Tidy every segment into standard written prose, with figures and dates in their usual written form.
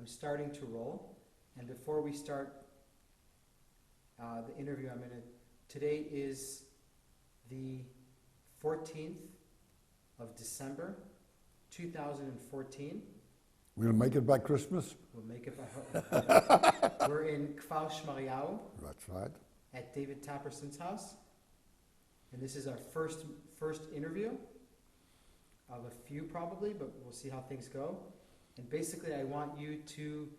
I'm starting to roll, and before we start the interview, today is the 14th of December, 2014. We'll make it by Christmas. We'll make it by We're in Kfar Shmariau. That's right. At David Tafferson's house. And this is our first interview of a few probably, but we'll see how things go. And basically I want you to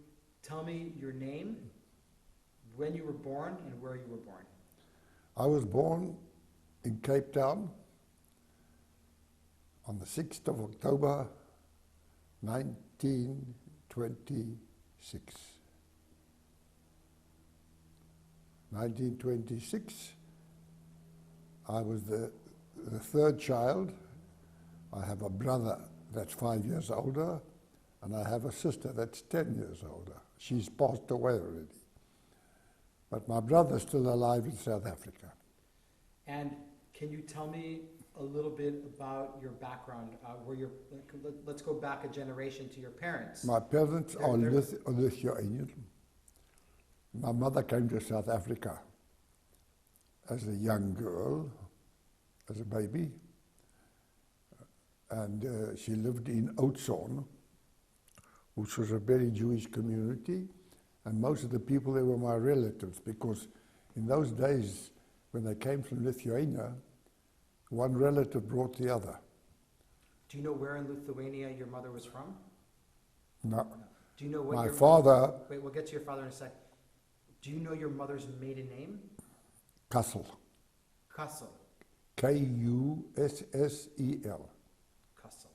tell me your name, when you were born, and where you were born. I was born in Cape Town on the 6th of October, 1926. 1926, I was the third child. I have a brother that's 5 years older, and I have a sister that's 10 years older. She's passed away already. But my brother's still alive in South Africa. And can you tell me a little bit about your background? Let's go back a generation to your parents. My parents are Lithuanian. My mother came to South Africa as a young girl, as a baby, and she lived in Oudtshoorn, which was a very Jewish community, and most of the people there were my relatives, because in those days, when they came from Lithuania, one relative brought the other. Do you know where in Lithuania your mother was from? No. Do you know what my father... Wait, we'll get to your father in a sec. Do you know your mother's maiden name? Kussel. Kussel. K-U-S-S-E-L. Kussel.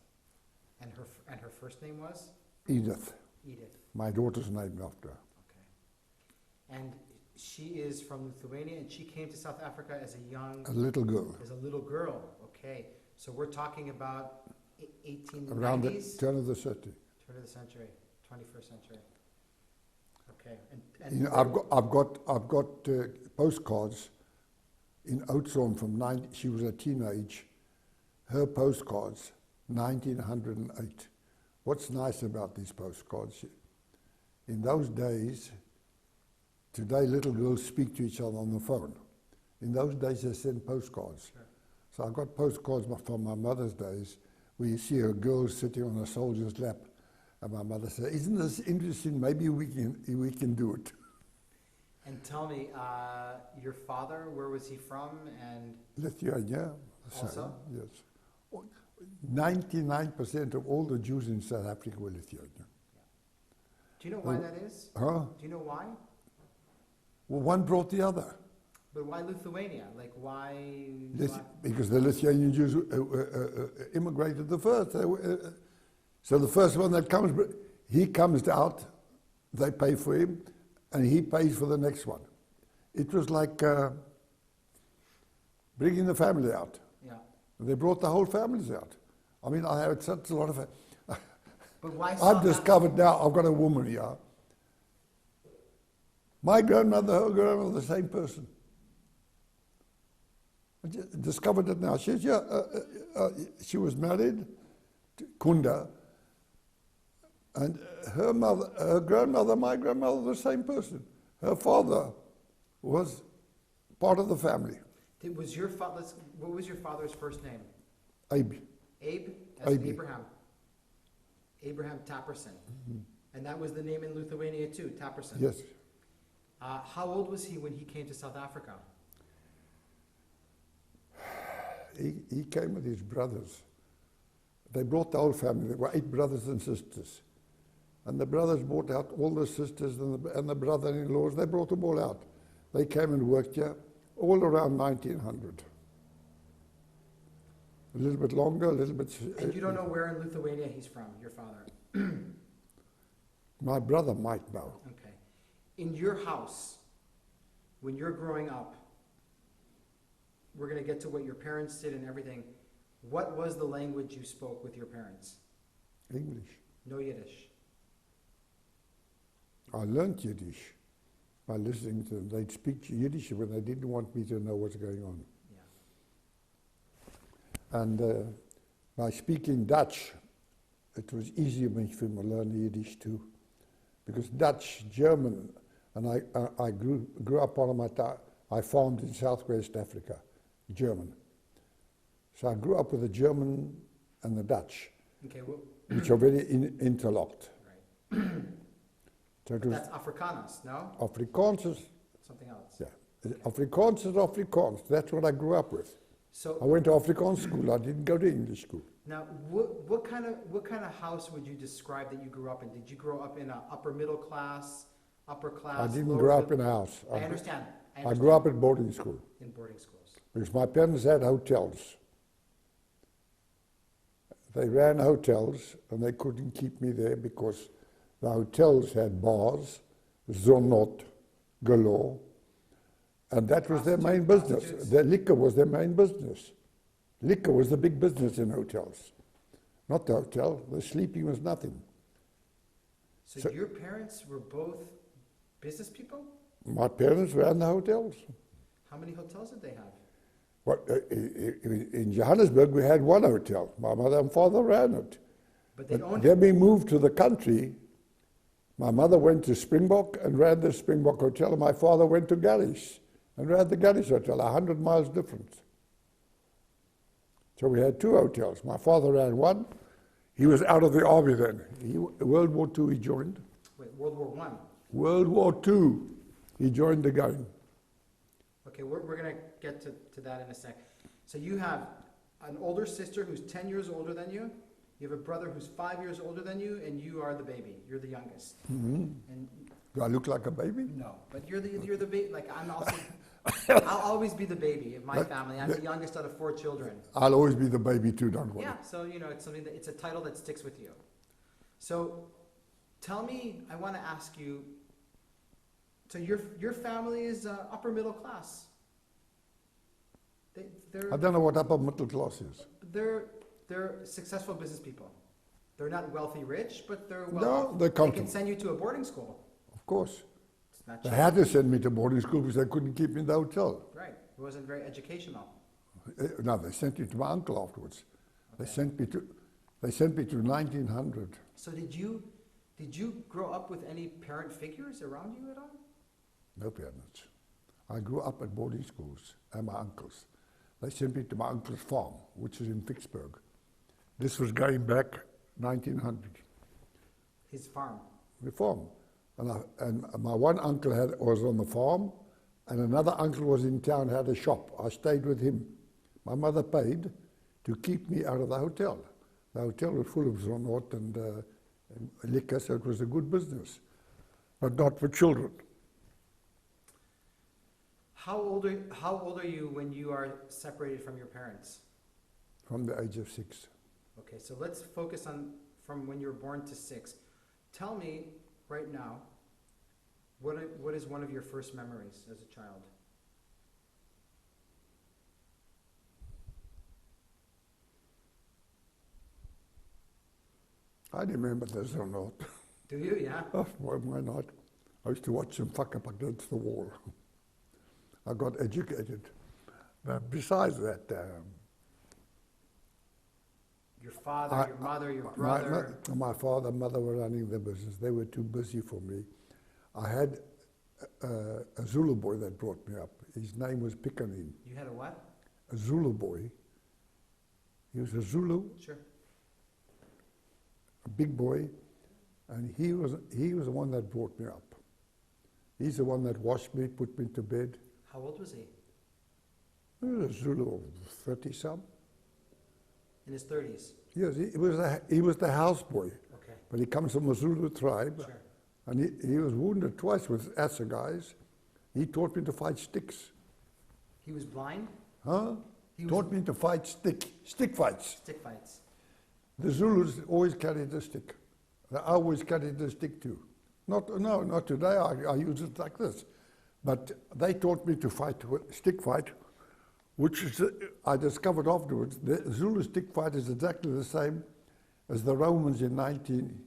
And her first name was? Edith. Edith. My daughter's named after her. Okay. And she is from Lithuania, and she came to South Africa as a little girl. As a little girl. Okay. So we're talking about 1890s. Around the turn of the century. Turn of the century, 21st century. Okay. And you know, I've got postcards in Oudtshoorn from she was a teenage. Her postcards, 1908. What's nice about these postcards? In those days, today little girls speak to each other on the phone. In those days they sent postcards. Sure. So I've got postcards from my mother's days where you see a girl sitting on a soldier's lap, and my mother said, "Isn't this interesting? Maybe we can do it." And tell me, your father, where was he from? And Lithuania. Also? Yes. 99% of all the Jews in South Africa were Lithuanian. Yeah. Do you know why that is? Huh? Do you know why? Well, one brought the other. But why Lithuania? Like, why? Because the Lithuanian Jews immigrated the first. So the first one that comes, he comes out, they pay for him, and he pays for the next one. It was like bringing the family out. Yeah. They brought the whole families out. I mean, I had such a lot of... But why? I've discovered now, I've got a woman here. My grandmother, her grandmother, the same person. I just discovered it now. She was married to Kunda, and her grandmother, my grandmother, the same person. Her father was part of the family. What was your father's first name? Abe. Abe? As Abe. Abraham. Abraham Tafferson. Mm-hmm. And that was the name in Lithuania too, Tafferson. Yes. How old was he when he came to South Africa? He came with his brothers. They brought the whole family. There were 8 brothers and sisters. And the brothers brought out all the sisters and the brother-in-laws. They brought them all out. They came and worked here all around 1900. A little bit longer, a little bit... And you don't know where in Lithuania he's from, your father? My brother might know. Okay. In your house, when you're growing up, we're going to get to what your parents did and everything. What was the language you spoke with your parents? English. No Yiddish. I learned Yiddish by listening to them. They'd speak Yiddish when they didn't want me to know what's going on. Yeah. And by speaking Dutch, it was easier for me to learn Yiddish too, because Dutch, German, and I grew up on I farmed in southwest Africa, German. So I grew up with the German and the Dutch, Okay, well, which are very interlocked. right. So it But was that's Afrikaans, no? Afrikaans is, Something else. yeah, Afrikaans is Afrikaans. That's what I grew up with. I So went to Afrikaans school. I didn't go to English school. now, what kind of house would you describe that you grew up in? Did you grow up in a upper middle class, upper class? I didn't lower grow up in middle- a house. I understand. I grew up at boarding school in boarding schools. because my parents had hotels. They ran hotels and they couldn't keep me there because the hotels had bars, zonot, galore, and that was their main business. Prostitutes. Their liquor was their main business. Liquor was the big business in hotels. Not the hotel, the sleeping was nothing. So your parents were both business people? My parents ran the hotels. How many hotels did they have? Well, in Johannesburg, we had one hotel. My mother and father ran it. But they But owned then we moved to the country. My mother went to Springbok and ran the Springbok Hotel, and my father went to Garrish and ran the Garrish Hotel, 100 miles difference. So we had two hotels. My father ran one. He was out of the army then. World War II he joined. Wait, World War One. World War II, he joined the gang. Okay, we're going to get to that in a sec. So you have an older sister who's 10 years older than you. You have a brother who's 5 years older than you, and you are the baby. You're the youngest. And Do I look like a baby? no, but you're the baby. Like I'm also, I'll always be the baby of my family. I'm the youngest out of 4 children. I'll always be the baby too, don't worry. Yeah, so it's something it's a title that sticks with you. So, tell me, I want to ask you. So your family is upper middle class. I don't know what upper middle class is. They're successful business people. They're not wealthy rich, but they're No, well. they're They can comfortable. send you to a boarding school. Of course. It's not They cheap. had to send me to boarding school because they couldn't keep me in the hotel. Right. It wasn't very educational. No, they sent me to my uncle afterwards. They Okay. sent me to 1900. So did you grow up with any parent figures around you at all? No parents. I grew up at boarding schools and my uncles. They sent me to my uncle's farm, which is in Vicksburg. This was going back 1900. His farm. The farm. And my one uncle was on the farm, and another uncle was in town, had a shop. I stayed with him. My mother paid to keep me out of the hotel. The hotel was full of zonot and liquor, so it was a good business, but not for children. How old are you when you are separated from your parents? From the age of 6. Okay, so let's focus on from when you were born to 6. Tell me right now, what is one of your first memories as a child? I remember the zonot. Do you? Yeah. Oh, why not? I used to watch them fuck up against the wall. I got educated. But besides that, Your father, your mother, your brother. my father and mother were running the business. They were too busy for me. I had a Zulu boy that brought me up. His name was Pikanin. You had a what? A Zulu boy. He was a Zulu, Sure. a big boy, and he was the one that brought me up. He's the one that washed me, put me to bed. How old was he? He was a Zulu of 30-some. In his 30s. Yes, he was the houseboy, Okay. but he comes from a Zulu tribe. Sure. And he was wounded twice with assegais. He taught me to fight sticks. He was blind? Huh? He was Taught me to fight stick fights. stick fights. The Zulus always carried a stick. I always carried the stick too. Not today, I use it like this. But they taught me to fight, stick fight, which is, I discovered afterwards, the Zulu stick fight is exactly the same as the Romans in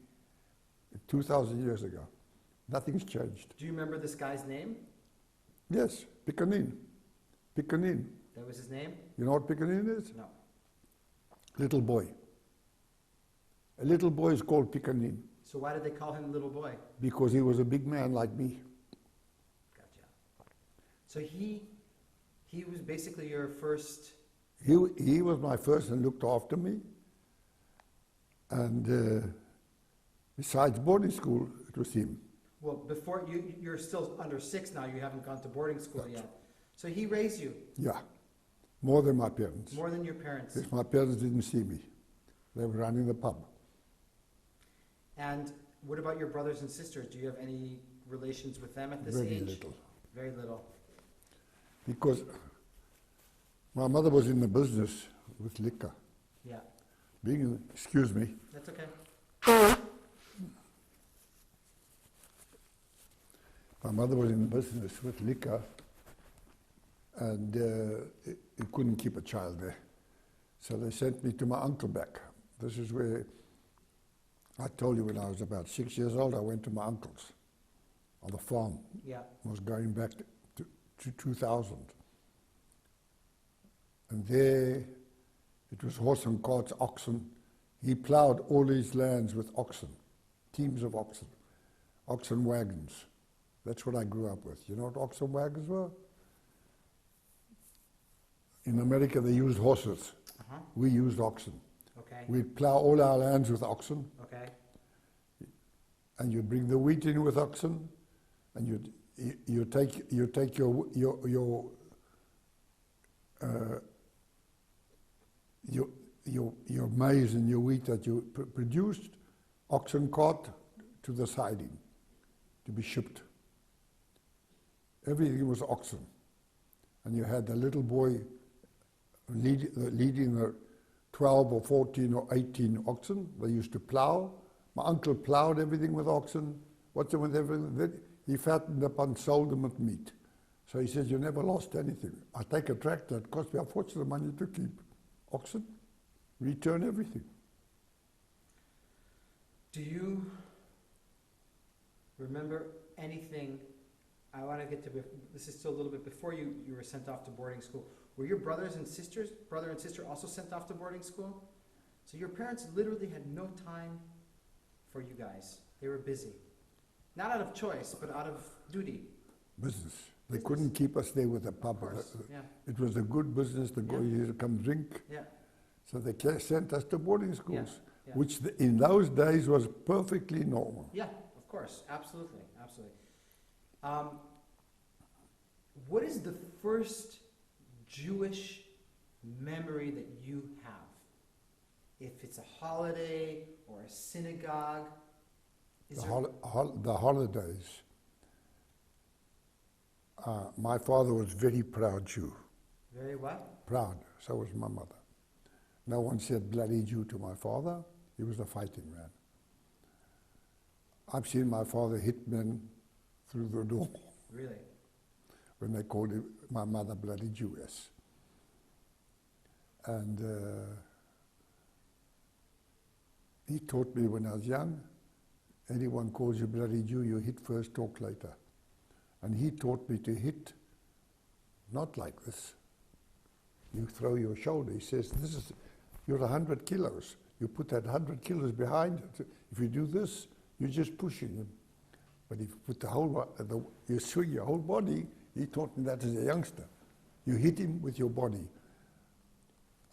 2,000 years ago. Nothing's changed. Do you remember this guy's name? Yes, Pikanin. Pikanin. That was his name? You know what Pikanin is? No. Little boy. A little boy is called Pikanin. So why did they call him little boy? because he was a big man like me. Gotcha. So he was basically your first. He was my first and looked after me. And besides boarding school, it was him. Well, before you're still under 6 now. You haven't gone to boarding school yet. So he raised you Yeah, more than my parents. more than your parents. Because my parents didn't see me. They were running the pub. And what about your brothers and sisters? Do you have any relations with them at this Very age? little. Very little. Because my mother was in the business with liquor. Yeah, Excuse me. that's okay. My mother was in business with liquor, and he couldn't keep a child there. So they sent me to my uncle back. This is where I told you when I was about 6 years old, I went to my uncle's on the farm. Yeah. I was going back to 2000. And there, it was horse and carts, oxen. He ploughed all his lands with oxen, teams of oxen wagons. That's what I grew up with. You know what oxen wagons were? In America, they used horses. Uh-huh. We used oxen. Okay. We'd plough all our lands with oxen, Okay. and you'd bring the wheat in with oxen, and you take your maize and your wheat that you produced, oxen cart to the siding to be shipped. Everything was oxen, and you had the little boy leading the 12 or 14 or 18 oxen. They used to plough. My uncle ploughed everything with oxen. What's with everything? Then he fattened up and sold them at meat. So he says, you never lost anything. I take a tractor, it cost me a fortune of money to keep. Oxen, return everything. Do you remember anything? I want to get to, this is still a little bit before you were sent off to boarding school. Were your brother and sister also sent off to boarding school? So your parents literally had no time for you guys. They were busy. Not out of choice, but out of duty. Business. They couldn't keep us there with a pub. Of course, yeah. It was a good business to go here to come drink. Yeah. So they sent us to boarding schools, Yeah. which in those days was perfectly normal. Yeah, of course. Absolutely. Absolutely. What is the first Jewish memory that you have? If it's a holiday or a synagogue? The holidays. My father was very proud Jew. Very what? Proud. So was my mother. No one said bloody Jew to my father. He was a fighting man. I've seen my father hit men through the door. Really? When they called my mother bloody Jewess. And he taught me when I was young, anyone calls you bloody Jew, you hit first, talk later. And he taught me to hit not like this. You throw your shoulder. He says, you're 100 kilos. You put that 100 kilos behind. If you do this, you're just pushing him. But if you put you swing your whole body, he taught me that as a youngster. You hit him with your body.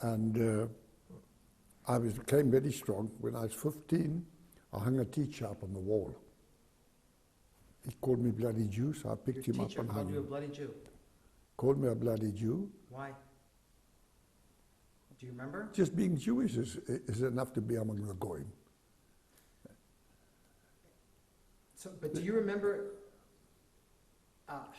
And I became very strong. When I was 15, I hung a teacher up on the wall. He called me bloody Jew, so I picked him up and hung him. Your teacher called you a bloody Jew? Called me a bloody Jew. Why? Do you remember? Just being Jewish is enough to be among the goyim. So, but do you remember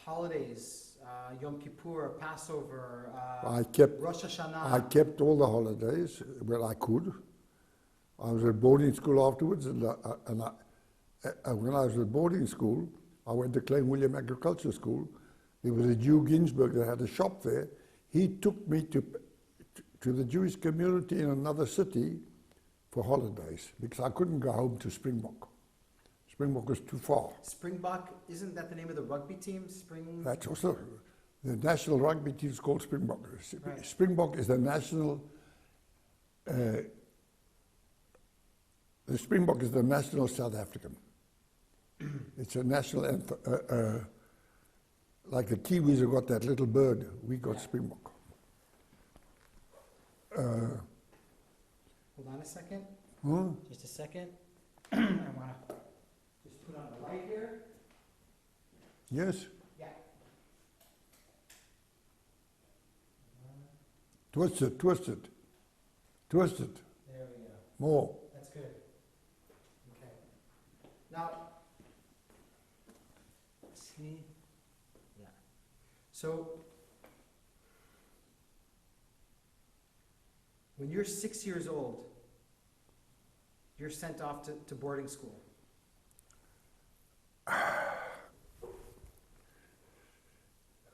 holidays, Yom Kippur, Passover, Rosh Hashanah? I kept all the holidays where I could. I was at boarding school afterwards, and when I was at boarding school, I went to Klein William Agriculture School. There was a Jew Ginsberg that had a shop there. He took me to the Jewish community in another city for holidays because I couldn't go home to Springbok. Springbok was too far. Springbok, isn't that the name of the rugby team? That's also, the national rugby team is called Springbok. Right. Springbok is the national The Springbok is the national South African. It's a national anthem. Like the Kiwis have got that little bird, we got Springbok. Hold on a second. Just a second. I want to just put on the light here. Yes? Yeah. Twist it, twist it. Twist it. There we go. More. That's good. Okay. Now, see? Yeah. So, when you're 6 years old, you're sent off to boarding school.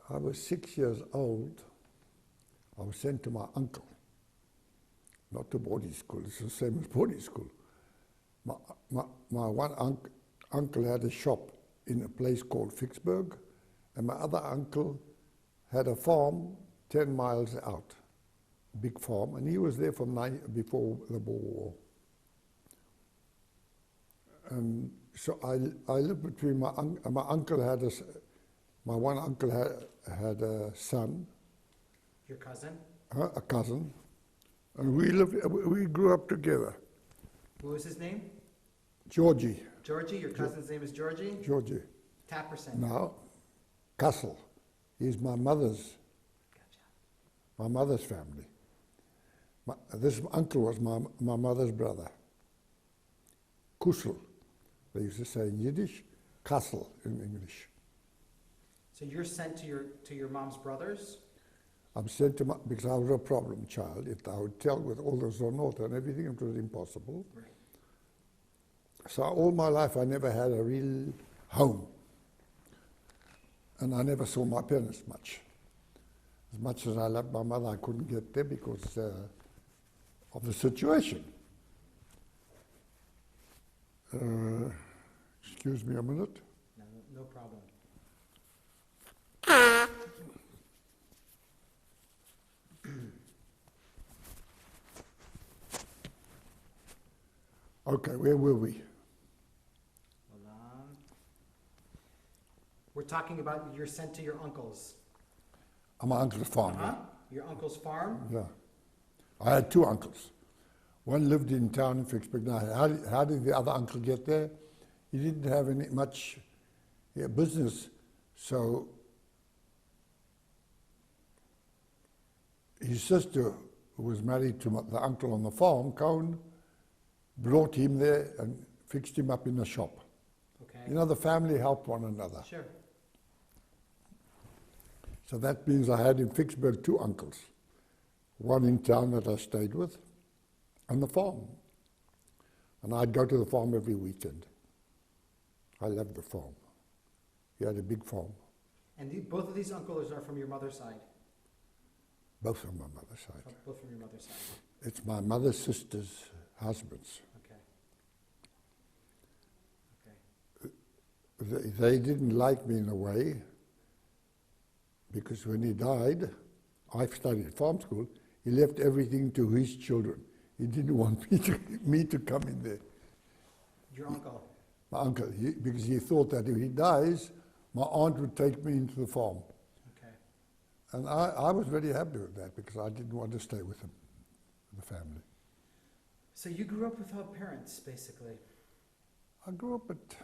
I was 6 years old. I was sent to my uncle. Not to boarding school, it's the same as boarding school. My one uncle had a shop in a place called Vicksburg, and my other uncle had a farm 10 miles out, a big farm, and he was there from before the Boer War. And so I lived between my uncle had my one uncle had a son. Your cousin? A cousin. And we grew up together. What was his name? Georgie. Georgie? Your cousin's name is Georgie? Georgie. Tapperson. Now, Castle. He's my mother's family. This uncle was my mother's brother. Kussel. They used to say in Yiddish, Castle in English. So you're sent to your mom's brothers? I'm sent to because I was a problem child. If I would tell with all the zonot and everything, it was impossible. Right. So all my life I never had a real home. And I never saw my parents much. As much as I loved my mother, I couldn't get there because of the situation. Excuse me a minute. No problem. Okay, where were we? Hold on. We're talking about you're sent to your uncle's. My uncle's farm. Uh-huh. Your uncle's farm? Yeah. I had two uncles. One lived in town in Vicksburg. Now, how did the other uncle get there? He didn't have much business, so his sister, who was married to the uncle on the farm, Cohen, brought him there and fixed him up in the shop. Okay. You know, the family helped one another. Sure. So that means I had in Vicksburg two uncles. One in town that I stayed with, and the farm. And I'd go to the farm every weekend. I loved the farm. He had a big farm. And both of these uncles are from your mother's side? Both from my mother's side. Both from your mother's side. It's my mother's sister's husbands. Okay. They didn't like me in a way, because when he died, I studied farm school, he left everything to his children. He didn't want me to come in there. Your uncle? My uncle, because he thought that if he dies, my aunt would take me into the farm. Okay. And I was very happy with that because I didn't want to stay with him, the family. So you grew up without parents, basically? I grew up at...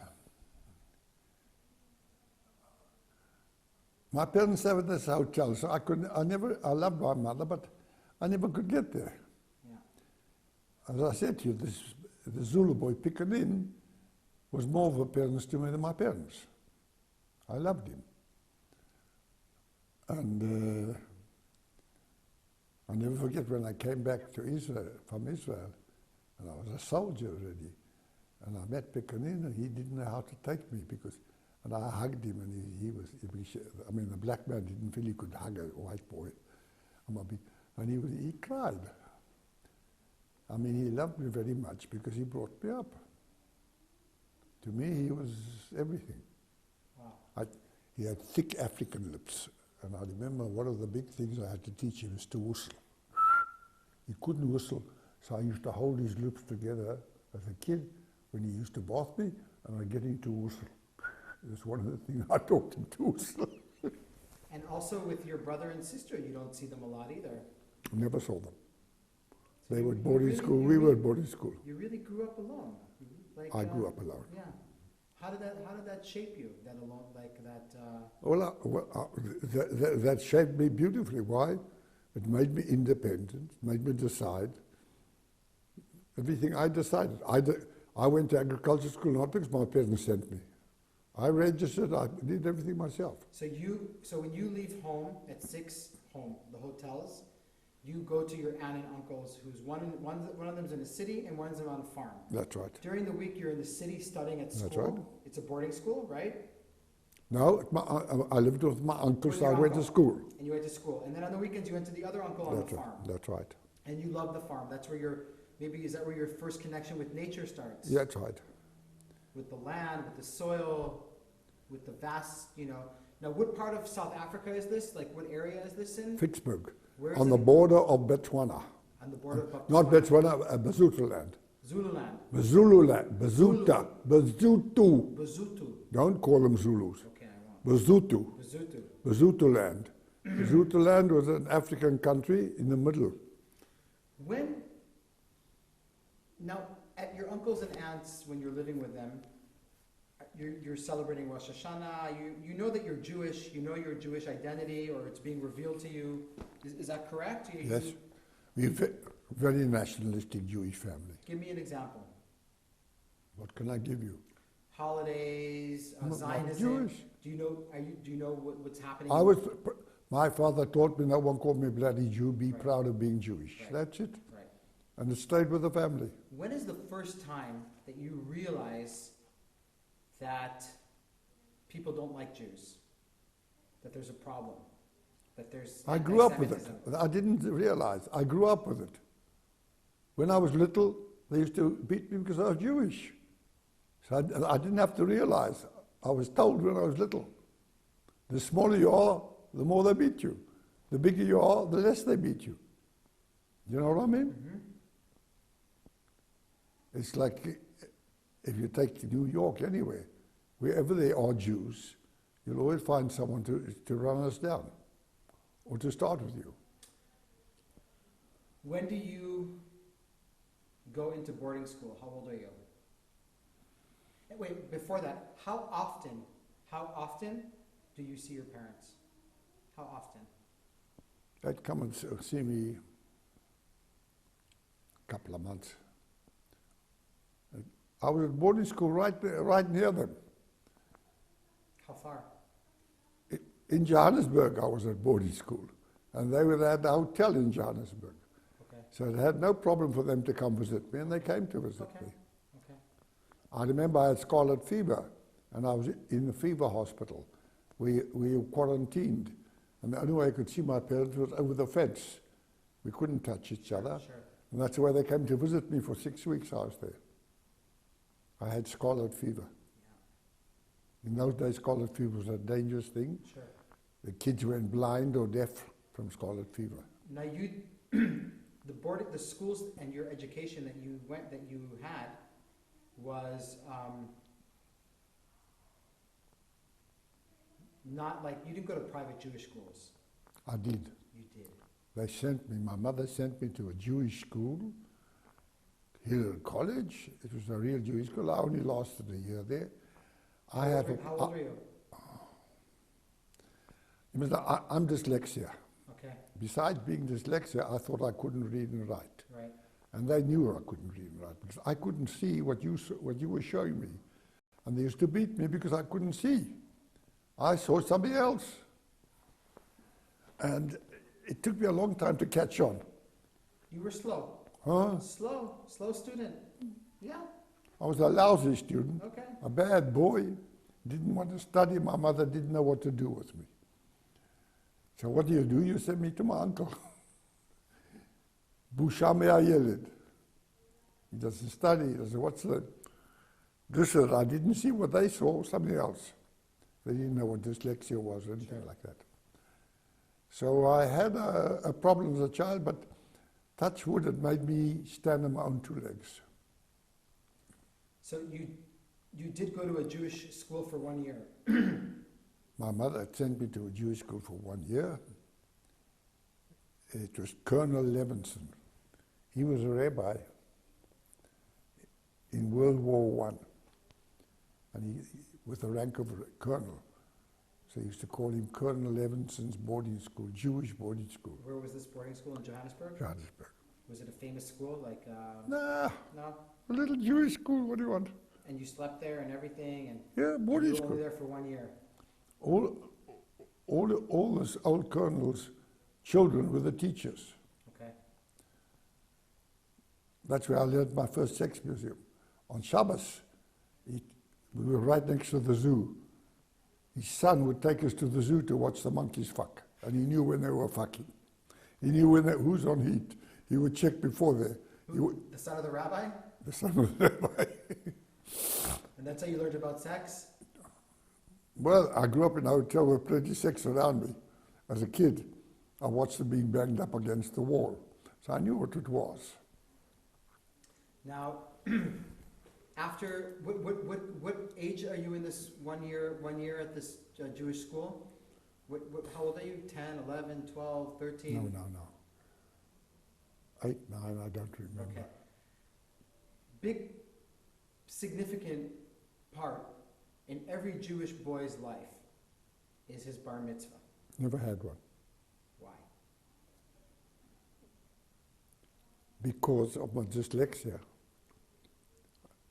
My parents lived in this hotel, so I loved my mother, but I never could get there. Yeah. As I said to you, the Zulu boy Piccanin was more of a parent to me than my parents. I loved him. And I'll never forget when I came back to Israel, from Israel, and I was a soldier already, and I met Piccanin, and he didn't know how to take me and I hugged him, and the black man didn't feel he could hug a white boy. And he cried. I mean, he loved me very much because he brought me up. To me, he was everything. Wow. He had thick African lips, and I remember one of the big things I had to teach him is to whistle. He couldn't whistle, so I used to hold his lips together as a kid when he used to bath me and I get him to whistle. That's one of the things I taught him to whistle. And also with your brother and sister, you don't see them a lot either. Never saw them. So They you- were at you boarding really- school, you we were really- at boarding school. You really grew up alone. Like, I grew up alone. Yeah. How did that shape you? That alone, like that. That shaped me beautifully. Why? It made me independent, made me decide. Everything I decided. I went to agriculture school not because my parents sent me. I registered, I did everything myself. So when you leave home at 6, the hotels, you go to your aunt and uncles, who's one of them's in a city and one's on a farm. That's right. During the week, you're in the city studying at school. That's right. It's a boarding school, right? No, I lived with my uncles, With so I your went to uncle. school. And you went to school. And then on the weekends, you went to the other uncle on That's the right. farm. That's right. And you love the farm. That's where is that where your first connection with nature starts? Yeah, that's right. With the land, with the soil, with the vast, Now, what part of South Africa is this? Like, what area is this in? Pittsburgh, Where is on it? the border of Botswana. On the border of Not Botswana. Botswana, Zululand. Zululand. Zululand, Bazuta, Bazutu. Bazutu. Don't call them Zulus. Okay, I won't. Bazutu, Bazutu. Bazutaland. Bazutaland was an African country in the middle. Now, at your uncles and aunts, when you're living with them, you're celebrating Rosh Hashanah, you know that you're Jewish, you know your Jewish identity, or it's being revealed to you. Is that correct? Yes, we're very nationalistic Jewish family. Give me an example. What can I give you? Holidays, I'm Zionism. Jewish. Do you know what's happening? My father taught me, no one called me bloody Jew, be Right. proud of being Jewish. Right. That's it. Right. And it stayed with the family. When is the first time that you realize that people don't like Jews? That there's a problem? That there's I grew up with it. anti-Semitism? I didn't realize. I grew up with it. When I was little, they used to beat me because I was Jewish. So I didn't have to realize. I was told when I was little. The smaller you are, the more they beat you. The bigger you are, the less they beat you. You know what I mean? Mhm. It's like if you take New York anywhere, wherever there are Jews, you'll always find someone to run us down or to start with you. When do you go into boarding school? How old are you? Wait, before that, how often do you see your parents? How often? They'd come and see me a couple of months. I was at boarding school right near them. How far? In Johannesburg, I was at boarding school, and they were at the hotel in Johannesburg. Okay. So it had no problem for them to come visit me, and they came to visit Okay. me. Okay. I remember I had scarlet fever, and I was in the fever hospital. We were quarantined, and the only way I could see my parents was over the fence. We couldn't touch each other, Sure. and that's why they came to visit me for 6 weeks. I was there. I had scarlet fever. In those days, scarlet fever was a dangerous thing. Sure. The kids went blind or deaf from scarlet fever. Now the schools and your education that you had was not like, you didn't go to private Jewish schools. I did. You did. They sent me, my mother sent me to a Jewish school, Hill College. It was a real Jewish school. I only lasted a year there. How old were you? I'm dyslexia. Okay. Besides being dyslexia, I thought I couldn't read and write. Right. And they knew I couldn't read and write because I couldn't see what you were showing me. And they used to beat me because I couldn't see. I saw somebody else. And it took me a long time to catch on. You were slow. Huh? Slow student. Yeah. I was a lousy student, Okay. a bad boy, didn't want to study. My mother didn't know what to do with me. So what do? You send me to my uncle. Bushame Ayelid. He doesn't study. He doesn't, what's that? This is, I didn't see what they saw, something else. They didn't know what dyslexia was or anything like that. So I had a problem as a child, but touch wood, it made me stand on my own 2 legs. So you did go to a Jewish school for 1 year. My mother sent me to a Jewish school for 1 year. It was Colonel Levinson. He was a rabbi in World War I, and he with the rank of colonel. So he used to call him Colonel Levinson's boarding school, Jewish boarding school. Where was this boarding school, in Johannesburg? Johannesburg. Was it a famous school, like? Nah, No. a little Jewish school. What do you want? And you slept there and everything, and Yeah, you boarding were school. only there for 1 year. All those old colonels' children were the teachers. Okay. That's where I learned my first sex museum. On Shabbos, we were right next to the zoo. His son would take us to the zoo to watch the monkeys fuck, and he knew when they were fucking. He knew who's on heat. He would check before there. The son of the rabbi? The son of the rabbi. And that's how you learned about sex? Well, I grew up in a hotel with plenty of sex around me. As a kid, I watched them being banged up against the wall. So I knew what it was. Now, after, what age are you in this 1 year at this Jewish school? How old are you? 10, 11, 12, 13? No. 8, 9, I don't remember. Okay. Big, significant part in every Jewish boy's life is his bar mitzvah. Never had one. Why? Because of my dyslexia.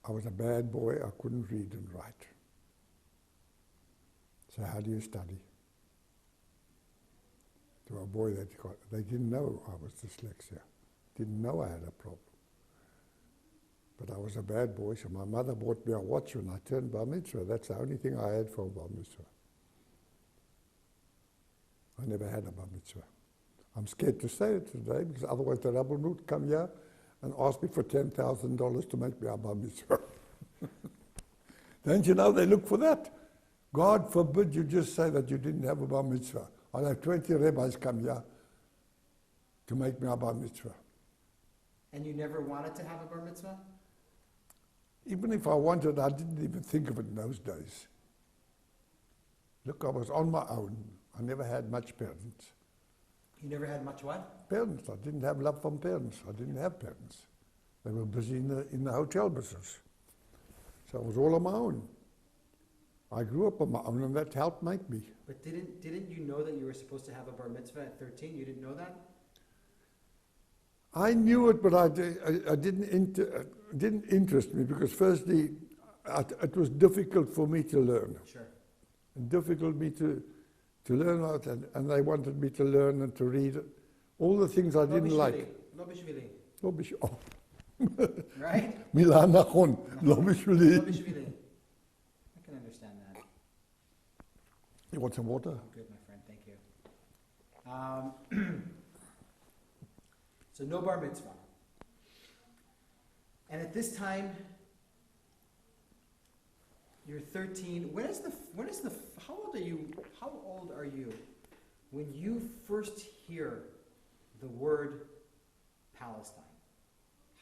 I was a bad boy, I couldn't read and write. So how do you study? To a boy they didn't know I was dyslexia. Didn't know I had a problem. But I was a bad boy, so my mother bought me a watch when I turned bar mitzvah. That's the only thing I had for bar mitzvah. I never had a bar mitzvah. I'm scared to say it today, because otherwise the rabbi would come here and ask me for $10,000 to make me a bar mitzvah. Don't you know they look for that? God forbid you just say that you didn't have a bar mitzvah. I'll have 20 rabbis come here to make me a bar mitzvah. And you never wanted to have a bar mitzvah? Even if I wanted, I didn't even think of it in those days. Look, I was on my own. I never had much parents. You never had much what? Parents. I didn't have love from parents. I didn't have parents. They were busy in the hotel business. So I was all on my own. I grew up on my own, and that helped make me. But didn't you know that you were supposed to have a bar mitzvah at 13? You didn't know that? I knew it, but it didn't interest me, because firstly, it was difficult for me to learn. Sure. Difficult me to learn out, and they wanted me to learn and to read all the things I didn't like. Lo bishvili. Lo bish- oh. Right? Mila nachon, lo bishvili. Lo bishvili. I can understand that. You want some water? I'm good, my friend. Thank you. So no bar mitzvah. And at this time, you're 13. How old are you when you first hear the word Palestine?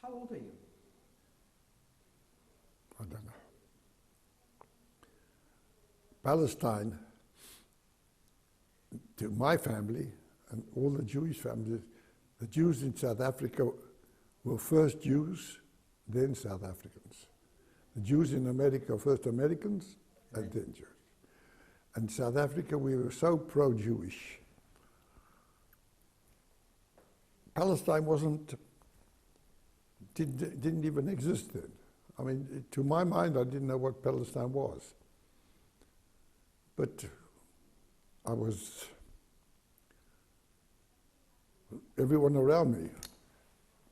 How old are you? I don't know. Palestine, to my family and all the Jewish families, the Jews in South Africa were first Jews, then South Africans. The Jews in America were first Americans, and then Jews. And South Africa, we were so pro-Jewish. Palestine didn't even exist then. I mean, to my mind, I didn't know what Palestine was. But everyone around me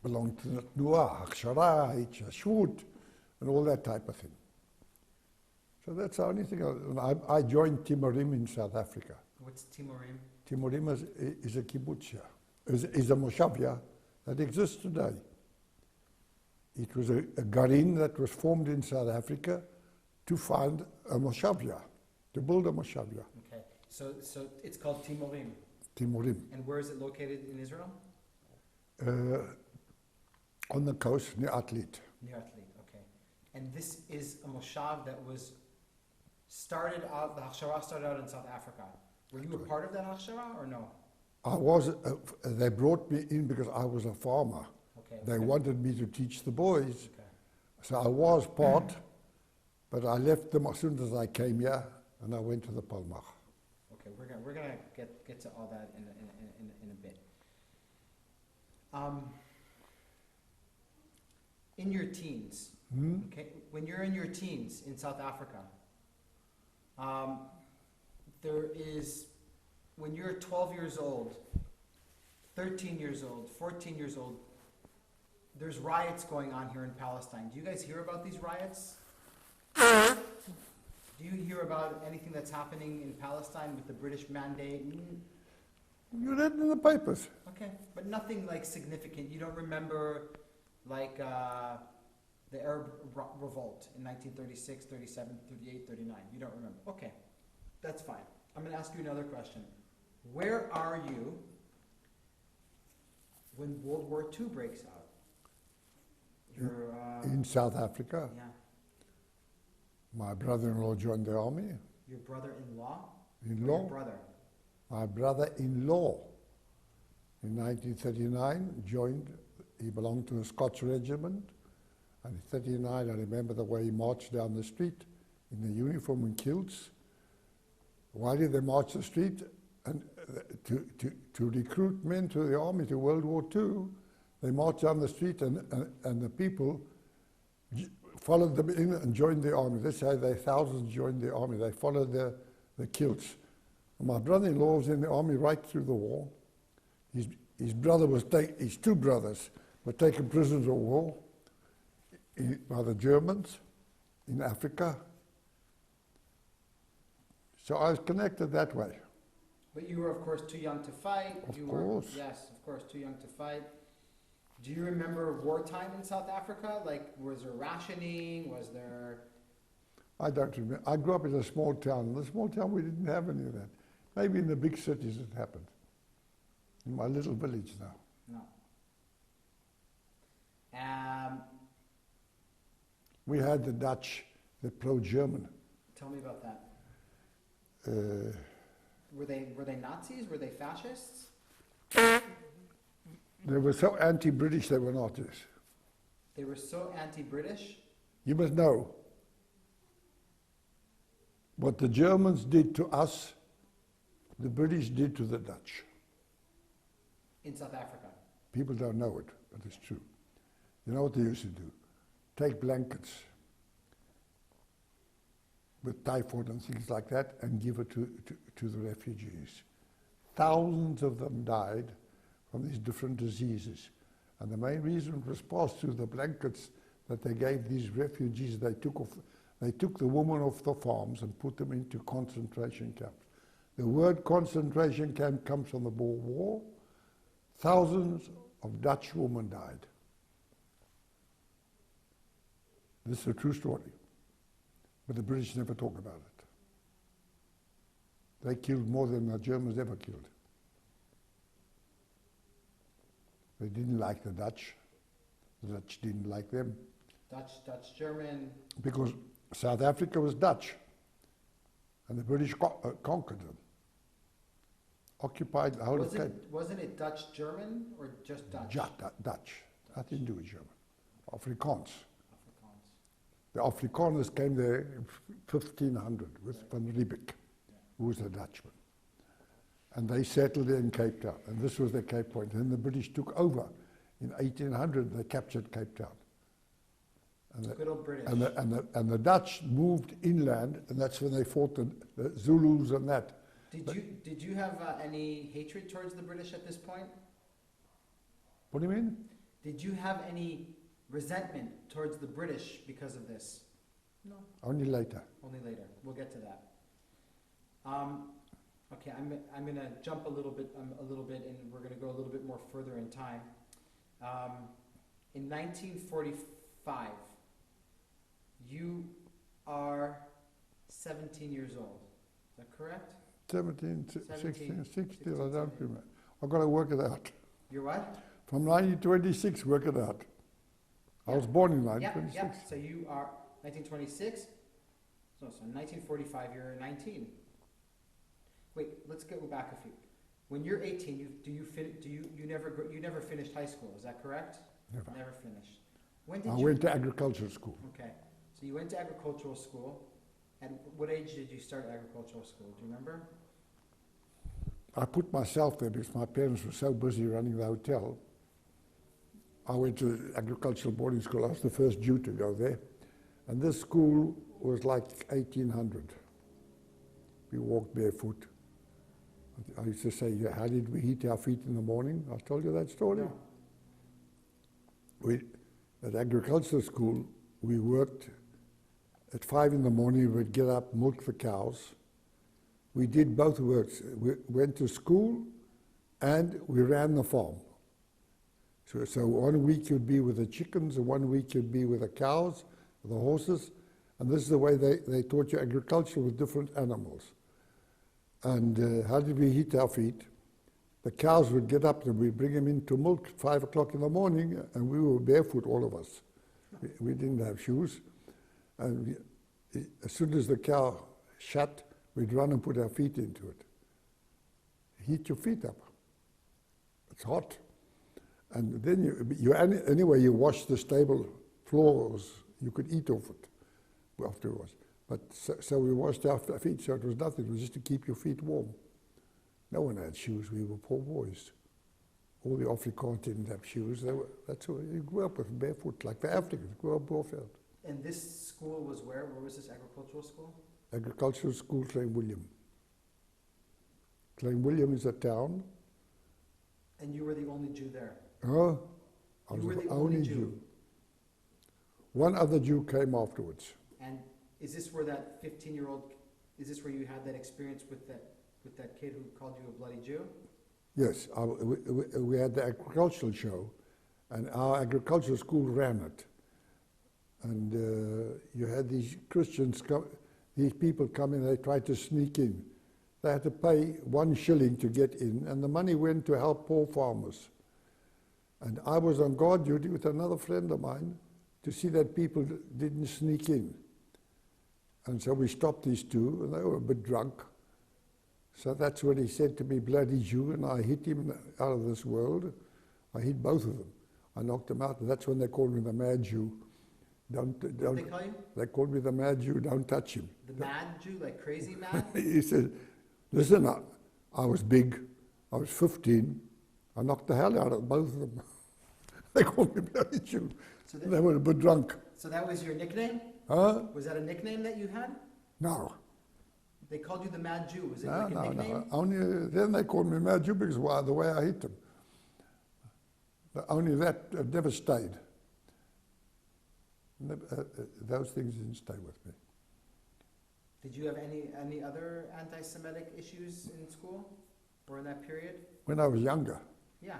belonged to the Tnuah, Akshara, Shvut, and all that type of thing. So that's the only thing. I joined Timorim in South Africa. What's Timorim? Timorim is a kibbutz, is a moshavia that exists today. It was a garin that was formed in South Africa to find a moshavia, to build a moshavia. Okay, so it's called Timorim. Timorim. And where is it located in Israel? On the coast near Atlit. Near Atlit, okay. And this is a moshav that was started out, the Hachshara started out in South Africa. Were you a part of that Hachshara or no? I was, they brought me in because I was a farmer. Okay. They okay. wanted me to teach the boys. Okay. So I was part, but I left them as soon as I came here, and I went to the Palmach. Okay, we're gonna get to all that in a bit. In your teens, okay, when you're in your teens in South Africa, there is, when you're 12 years old, 13 years old, 14 years old, there's riots going on here in Palestine. Do you guys hear about these riots? Do you hear about anything that's happening in Palestine with the British mandate? You read in the papers. Okay, but nothing like significant. You don't remember like the Arab revolt in 1936, 37, 38, 39. You don't remember. Okay, that's fine. I'm going to ask you another question. Where are you when World War II breaks out? You're, in South Africa. yeah. My brother-in-law joined the army. Your brother-in-law? In-law. Your brother? My brother-in-law in 1939 joined, he belonged to a Scots regiment, and in 39 I remember the way he marched down the street in the uniform and kilts. Why did they march the street? And to recruit men to the army, to World War II, they marched down the street and the people followed them in and joined the army. That's how thousands joined the army. They followed the kilts. My brother-in-law was in the army right through the war. His brother was his two brothers were taken prisoners of war by the Germans in Africa. So I was connected that way. But you were, of course, too young to fight. Of course. Yes, of course, too young to fight. Do you remember wartime in South Africa? Like, was there rationing? Was there... I don't remember. I grew up in a small town. In the small town, we didn't have any of that. Maybe in the big cities it happened. In my little village now. No. We had the Dutch, the pro-German. Tell me about that. Were they Nazis? Were they fascists? They were so anti-British they were Nazis. They were so anti-British? You must know what the Germans did to us, the British did to the Dutch. In South Africa? People don't know it, but it's true. You know what they used to do? Take blankets with typhoid and things like that and give it to the refugees. Thousands of them died from these different diseases. And the main reason it was passed through the blankets that they gave these refugees, they took the women off the farms and put them into concentration camps. The word concentration camp comes from the Boer War. Thousands of Dutch women died. This is a true story. But the British never talk about it. They killed more than the Germans ever killed. They didn't like the Dutch. The Dutch didn't like them. Dutch, German. Because South Africa was Dutch. And the British conquered them. Occupied the whole of Cape. Wasn't it Dutch, German, or just Dutch? Dutch. Nothing to do with German. Afrikaans. Afrikaans. The Afrikaners came there in 1500 with Van Riebeeck, who was a Dutchman. And they settled there in Cape Town, and this was their Cape Point. And then the British took over. In 1800, they captured Cape Town. And Good old British. And the Dutch moved inland, and that's when they fought the Zulus and that. Did you have any hatred towards the British at this point? What do you mean? Did you have any resentment towards the British because of this? No. Only later. Only later. We'll get to that. Okay, I'm going to jump a little bit, and we're going to go a little bit more further in time. In 1945, you are 17 years old. Is that correct? 17, 16, 16, I don't remember. I've got to work it out. You're what? From 1926, work it out. I was born in Yeah, 1926. yeah. So you are 1926. So 1945, you're 19. Wait, let's go back a few. When you're 18, you never finished high school? Is that correct? Never. Never finished. When did I you? went to agricultural school. Okay, so you went to agricultural school. At what age did you start agricultural school? Do you remember? I put myself there because my parents were so busy running the hotel. I went to agricultural boarding school. I was the first Jew to go there. And this school was like 1800. We walked barefoot. I used to say, how did we heat our feet in the morning? I told you that story. No. At agricultural school, we worked at 5 in the morning. We'd get up, milk the cows. We did both works. We went to school and we ran the farm. So 1 week you'd be with the chickens, and 1 week you'd be with the cows, the horses. And this is the way they taught you agriculture with different animals. And how did we heat our feet? The cows would get up and we'd bring them in to milk at 5 o'clock in the morning, and we were barefoot, all of us. We didn't have shoes. And as soon as the cow shut, we'd run and put our feet into it. Heat your feet up. It's hot. And then anyway, you wash the stable floors. You could eat off it afterwards. But so we washed our feet, so it was nothing. It was just to keep your feet warm. No one had shoes. We were poor boys. All the Afrikaans didn't have shoes. That's what you grew up with, barefoot, like the Africans grew up barefoot. And this school was where? Where was this agricultural school? Agricultural school, Klein William. Klein William is a town. And you were the only Jew there? Oh, I You was were the the only only Jew. Jew. One other Jew came afterwards. And is this where that 15-year-old, is this where you had that experience with that kid who called you a bloody Jew? Yes, we had the agricultural show, and our agricultural school ran it. And you had these Christians come, these people come in, they tried to sneak in. They had to pay 1 shilling to get in, and the money went to help poor farmers. And I was on guard duty with another friend of mine to see that people didn't sneak in. And so we stopped these two, and they were a bit drunk. So that's when he said to me, bloody Jew, and I hit him out of this world. I hit both of them. I knocked them out, and that's when they called me the mad Jew. What did they call you? They called me the mad Jew, don't touch him. The mad Jew, like crazy mad? He said, listen, I was big, I was 15, I knocked the hell out of both of them. They called me bloody Jew. So they were a bit drunk. So that was your nickname? Huh? Was that a nickname that you had? No. They called you the mad Jew. Was it No, like a nickname? no. Only then they called me mad Jew because of the way I hit them. But only that never stayed. Those things didn't stay with me. Did you have any other anti-Semitic issues in school or in that period? When I was younger, Yeah.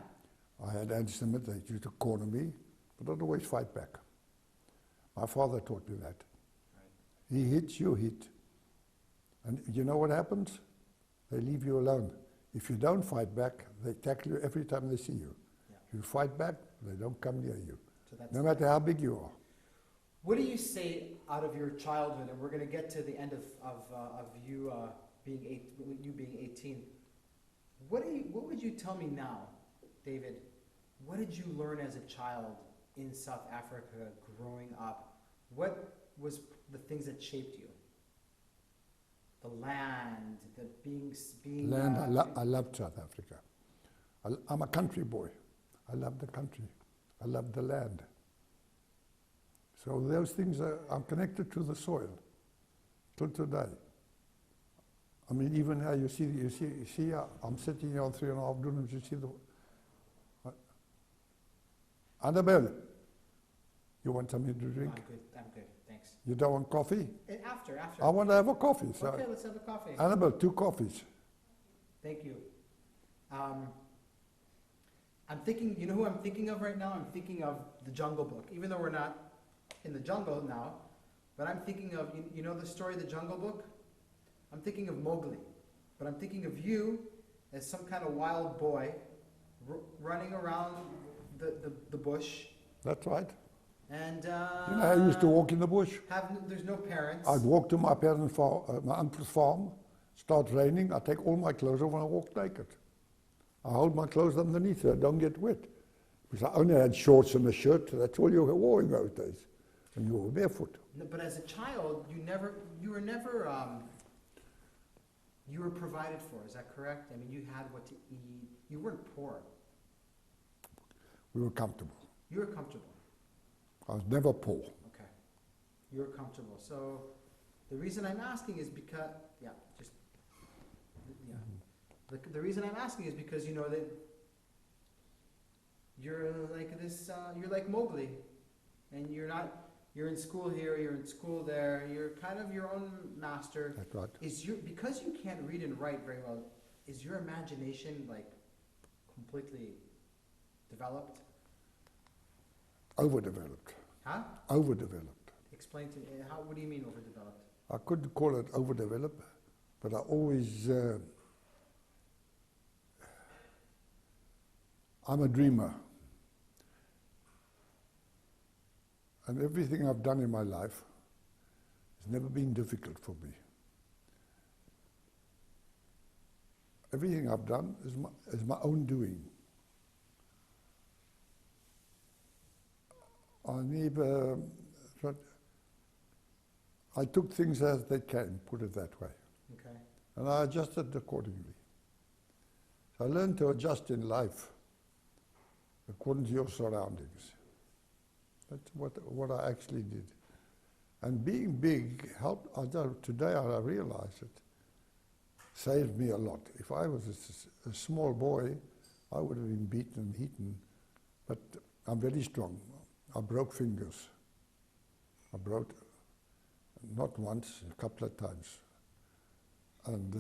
I had anti-Semitic. They used to corner me, but I'd always fight back. My father taught me that. Right. He hits, you hit. And you know what happens? They leave you alone. If you don't fight back, they tackle you every time they see you. Yeah. If you fight back, they don't come near you, So that's no matter how big you are. What do you say out of your childhood? And we're going to get to the end of you being 18. What would you tell me now, David? What did you learn as a child in South Africa growing up? What was the things that shaped you? The land, the being. Land, I loved South Africa. I'm a country boy. I love the country. I love the land. So those things I'm connected to the soil till today. I mean, even now you see, I'm sitting here on 3.5 dunums. You see the. Annabelle, you want something to drink? I'm good, thanks. You don't want coffee? After. I want to have a coffee. So Okay, let's have a coffee. Annabelle, 2 coffees. Thank you. I'm thinking, you know who I'm thinking of right now? I'm thinking of the Jungle Book, even though we're not in the jungle now, but I'm thinking of, you know the story of the Jungle Book? I'm thinking of Mowgli, but I'm thinking of you as some kind of wild boy running around the bush. That's right. And You know how I used to walk in the bush? there's no parents. I'd walk to my parents' farm, my uncle's farm, start raining, I take all my clothes off and I walk naked. I hold my clothes underneath so I don't get wet. Because I only had shorts and a shirt, that's all you wore in those days. And you were barefoot. No, but as a child, you were provided for, is that correct? I mean, you had what to eat. You weren't poor. We were comfortable. You were comfortable. I was never poor. Okay. You were comfortable. So the reason I'm asking is because, The reason I'm asking is because you know that you're like this, you're like Mowgli, and you're in school here, you're in school there, you're kind of your own master. That's right. Because you can't read and write very well, is your imagination like completely developed? Overdeveloped. Huh? Overdeveloped. Explain to me, what do you mean overdeveloped? I couldn't call it overdeveloped, but I always, I'm a dreamer. And everything I've done in my life has never been difficult for me. Everything I've done is my own doing. I took things as they came, put it that way. Okay. And I adjusted accordingly. So I learned to adjust in life according to your surroundings. That's what I actually did. And being big helped, today I realize it, saved me a lot. If I was a small boy, I would have been beaten and eaten, but I'm very strong. I broke fingers. I broke, not once, a couple of times. And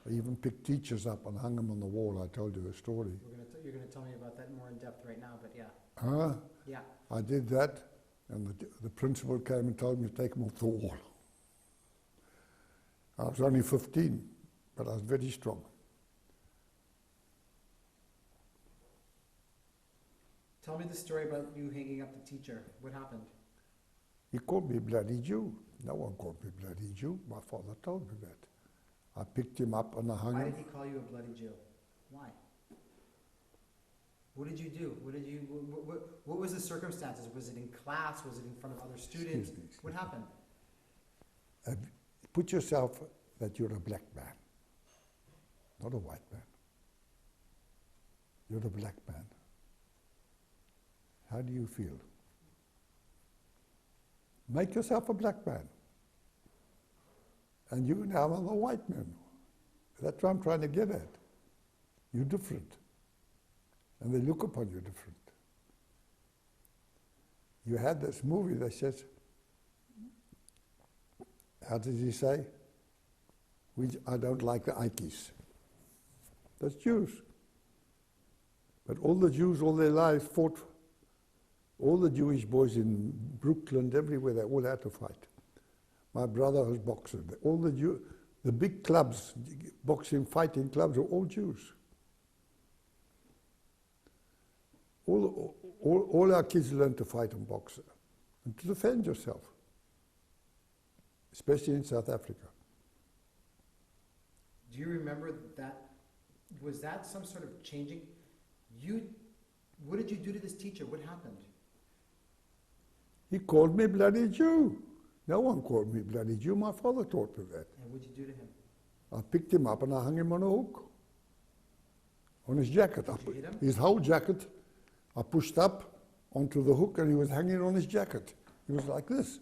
I even picked teachers up and hung them on the wall. I told you a story. You're going to tell me about that more in depth right now, but yeah. Huh? Yeah. I did that, and the principal came and told me to take them off the wall. I was only 15, but I was very strong. Tell me the story about you hanging up the teacher. What happened? He called me bloody Jew. No one called me bloody Jew. My father told me that. I picked him up and I hung him. Why did he call you a bloody Jew? Why? What did you do? What was the circumstances? Was it in class? Was it in front of other students? Excuse me. What happened? Put yourself that you're a black man, not a white man. You're a black man. How do you feel? Make yourself a black man. And you now are a white man. That's what I'm trying to get at. You're different. And they look upon you different. You had this movie that says, how does he say? I don't like the Ikeys. That's Jews. But all the Jews all their lives fought. All the Jewish boys in Brooklyn, everywhere, they all had to fight. My brother was boxer. All the big clubs, boxing, fighting clubs, are all Jews. All our kids learn to fight and box and to defend yourself, especially in South Africa. Do you remember that? Was that some sort of changing? What did you do to this teacher? What happened? He called me bloody Jew. No one called me bloody Jew. My father taught me that. And what did you do to him? I picked him up and I hung him on a hook. On his jacket. Did you hit him? His whole jacket, I pushed up onto the hook and he was hanging on his jacket. He was like this.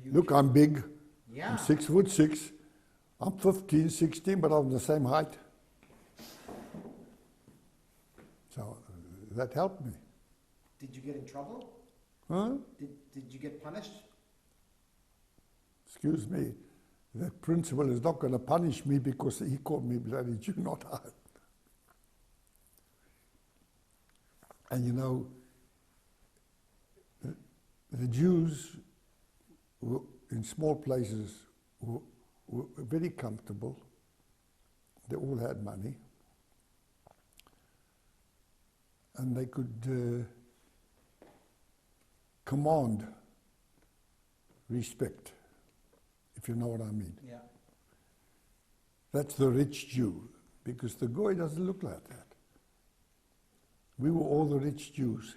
Look, I'm big. Yeah. I'm 6'6". I'm 15, 16, but I'm the same height. So that helped me. Did you get in trouble? Huh? Did you get punished? Excuse me. The principal is not going to punish me because he called me bloody Jew, not I. And you know, the Jews in small places were very comfortable. They all had money. and they could command respect, if you know what I mean. Yeah. That's the rich Jew, because the Goy doesn't look like that. We were all the rich Jews.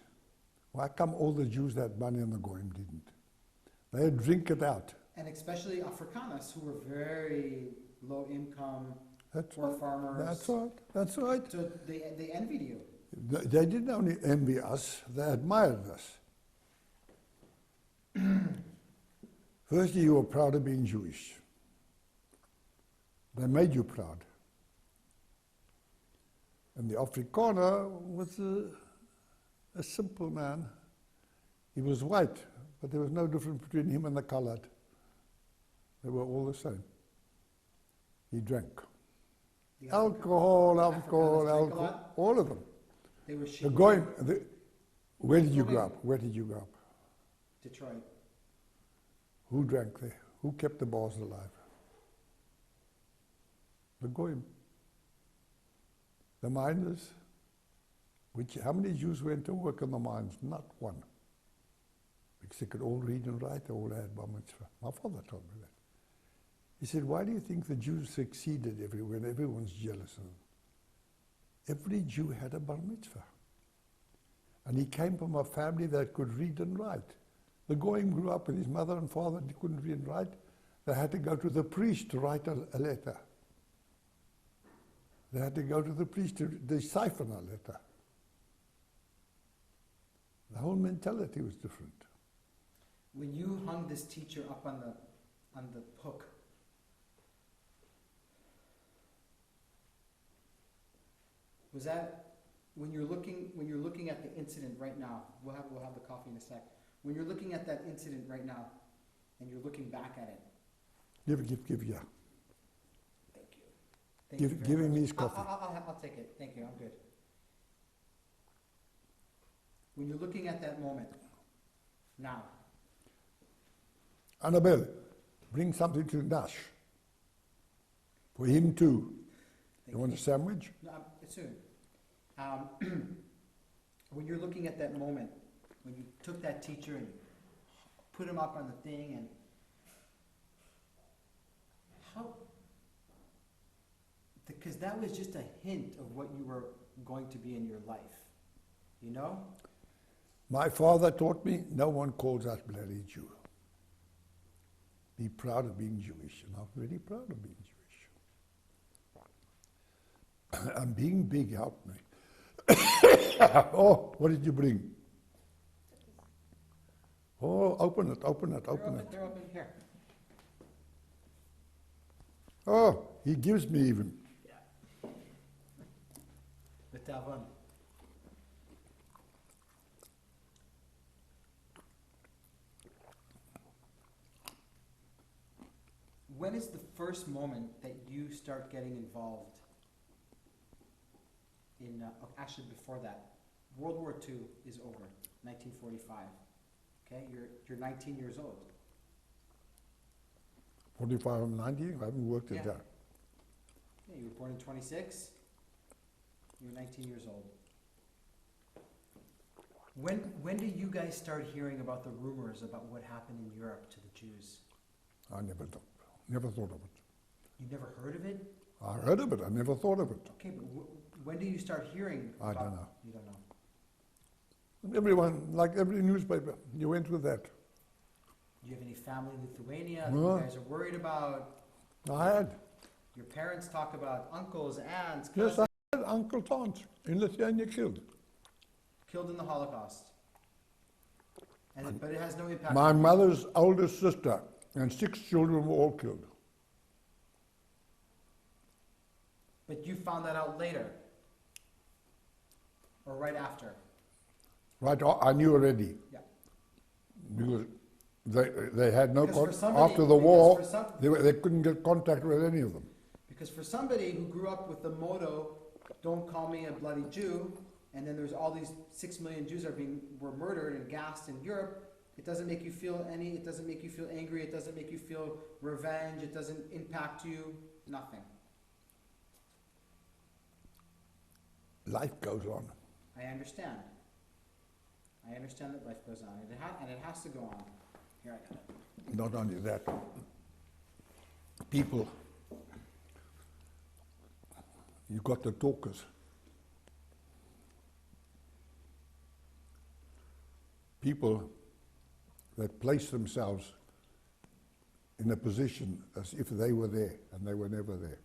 Why come all the Jews had money and the Goyim didn't? They'd drink it out. And especially Afrikaners, who were very low income, That's poor right. farmers. That's right. That's right. So they envied you. They didn't only envy us, they admired us. Firstly, you were proud of being Jewish. They made you proud. And the Afrikaner was a simple man. He was white, but there was no difference between him and the colored. They were all the same. He drank. The Alcohol, Afrikaners alcohol, drink a alcohol, lot? all of them. They were The shit. Goyim, where did you grow up? Where did you grow up? Detroit. Who drank there? Who kept the bars alive? The Goyim. The miners. How many Jews went to work in the mines? Not one. Because they could all read and write, they all had bar mitzvah. My father told me that. He said, why do you think the Jews succeeded everywhere and everyone's jealous of them? Every Jew had a bar mitzvah. And he came from a family that could read and write. The Goyim grew up with his mother and father, they couldn't read and write. They had to go to the priest to write a letter. They had to go to the priest to decipher a letter. The whole mentality was different. When you hung this teacher up on the hook, was that when you're looking at the incident right now? We'll have the coffee in a sec. When you're looking at that incident right now, and you're looking back at it. Give, yeah. Thank you. Thank you very Give him much. his coffee. I'll take it. Thank you. I'm good. When you're looking at that moment, now. Annabelle, bring something to Nash. For him too. You want a sandwich? No, soon. When you're looking at that moment, when you took that teacher and put him up on the thing, and how, because that was just a hint of what you were going to be in your life, you know? My father taught me, no one calls us bloody Jew. Be proud of being Jewish, and I'm very proud of being Jewish. And being big helped me. Oh, what did you bring? Oh, open it. They're open here. Oh, he gives me even. Yeah. The tavan. When is the first moment that you start getting involved in, actually before that, World War II is over, 1945, okay? You're 19 years old. 45 and 90, I haven't worked it Yeah. out. Yeah, you were born in 26, you're 19 years old. When do you guys start hearing about the rumors about what happened in Europe to the Jews? I never thought of it. You never heard of it? I heard of it, I never thought of it. Okay, but when do you start hearing I about? don't know. You don't know. Everyone, like every newspaper, you went with that. Do you have any family in Lithuania that No. you guys are worried about? I had. Your parents talk about uncles, aunts, Yes, cousins I had Uncle Tant in Lithuania killed. killed in the Holocaust. But it has no impact. My on you. mother's oldest sister and 6 children were all killed. But you found that out later. Or right after. Right, I knew already. Yeah. Because they had no Because for contact. somebody- After the because war, for some- they couldn't get contact with any of them. Because for somebody who grew up with the motto, don't call me a bloody Jew, and then there's all these 6 million Jews were murdered and gassed in Europe, it doesn't make you feel it doesn't make you feel angry, it doesn't make you feel revenge, it doesn't impact you, nothing. Life goes on. I understand. I understand that life goes on, and it has to go on. Here, I got it. Not only that, people, you got the talkers. People that place themselves in a position as if they were there, and they were never there.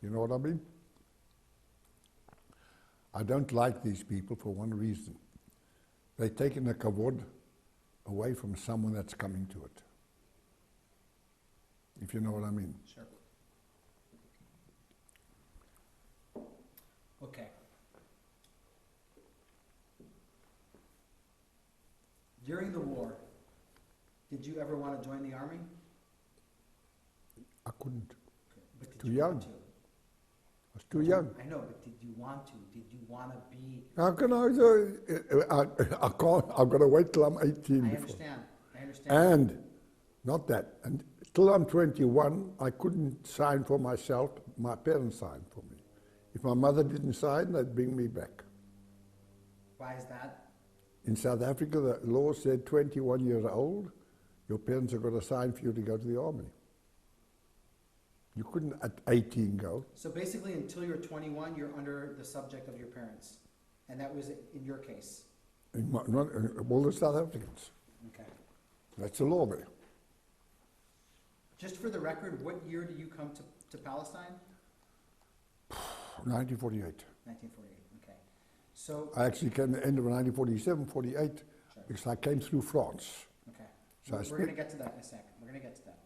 You know what I mean? I don't like these people for one reason. They've taken the kavod away from someone that's coming to it. If you know what I mean. Sure. Okay. During the war, did you ever want to join the army? I couldn't. But did Too you young. want to? I was too young. I know, but did you want to? Did you want to be? How can I can't, I've got to wait till I'm 18 I before. understand. I understand. And, not that, and till I'm 21, I couldn't sign for myself, my parents signed for me. If my mother didn't sign, they'd bring me back. Why is that? In South Africa, the law said 21 years old, your parents have got to sign for you to go to the army. You couldn't at 18 go. So basically, until you're 21, you're under the subject of your parents. And that was in your case. Not, all the South Africans. Okay. That's the law there. Just for the record, what year did you come to Palestine? 1948. 1948, okay. So, I actually came at the end of 1947, 48, sure. because I came through France. Okay. So I We're going to get to that in a second. We're going to get to that.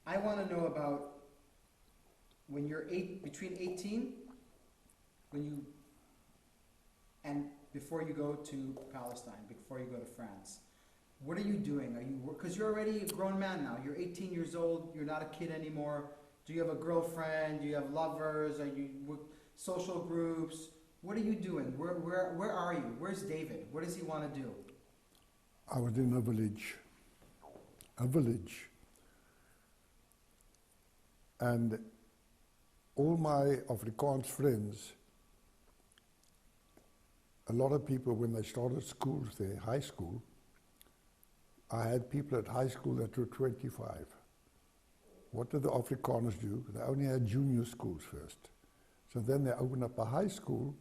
I want to know about when you're between 18, and before you go to Palestine, before you go to France. What are you doing? Are you, because you're already a grown man now. You're 18 years old. You're not a kid anymore. Do you have a girlfriend? Do you have lovers? Are you social groups? What are you doing? Where are you? Where's David? What does he want to do? I was in a village. And all my Afrikaans friends, a lot of people, when they started schools there, high school, I had people at high school that were 25. What did the Afrikaners do? They only had junior schools first. So then they opened up a high school.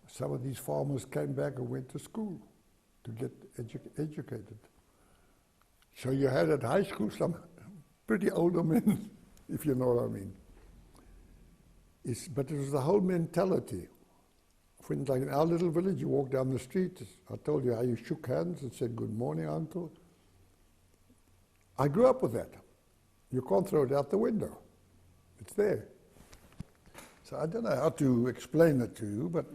Some of these farmers came back and went to school to get educated. So you had at high school some pretty older men, if you know what I mean. But it was the whole mentality. For instance, like in our little village, you walk down the street, I told you how you shook hands and said, "Good morning, uncle." I grew up with that. You can't throw it out the window. It's there. So I don't know how to explain it to you, but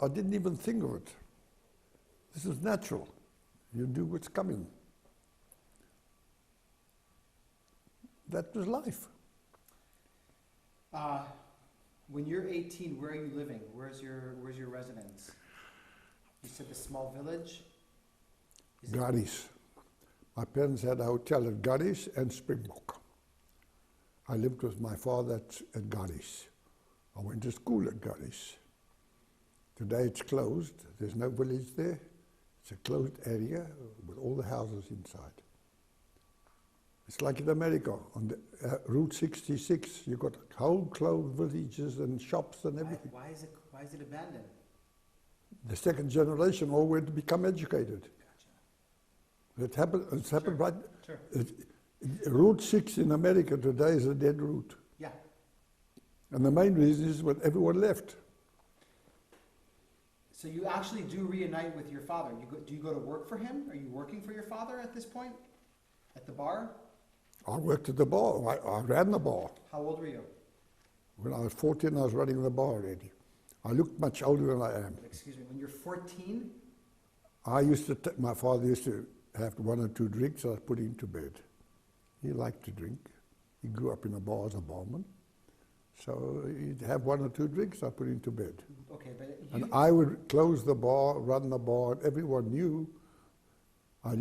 I didn't even think of it. This is natural. You do what's coming. That was life. When you're 18, where are you living? Where's your residence? You said the small village? Garis. My parents had a hotel at Garis and Springbok. I lived with my father at Garis. I went to school at Garis. Today it's closed. There's no village there. It's a closed area with all the houses inside. It's like in America, on the, Route 66, you've got whole closed villages and shops and everything. Why is it abandoned? The second generation all went to become educated. Gotcha. It's happened right. Sure. Route 6 in America today is a dead route. Yeah. And the main reason is when everyone left. So you actually do reunite with your father. Do you go to work for him? Are you working for your father at this point? At the bar? I worked at the bar. I ran the bar. How old were you? When I was 14, I was running the bar already. I looked much older than I am. Excuse me, when you're 14? My father used to have 1 or 2 drinks, I put him to bed. He liked to drink. He grew up in a bar as a barman. So he'd have 1 or 2 drinks, I put him to bed. Okay, but And I would close the bar, run the bar, and everyone knew. I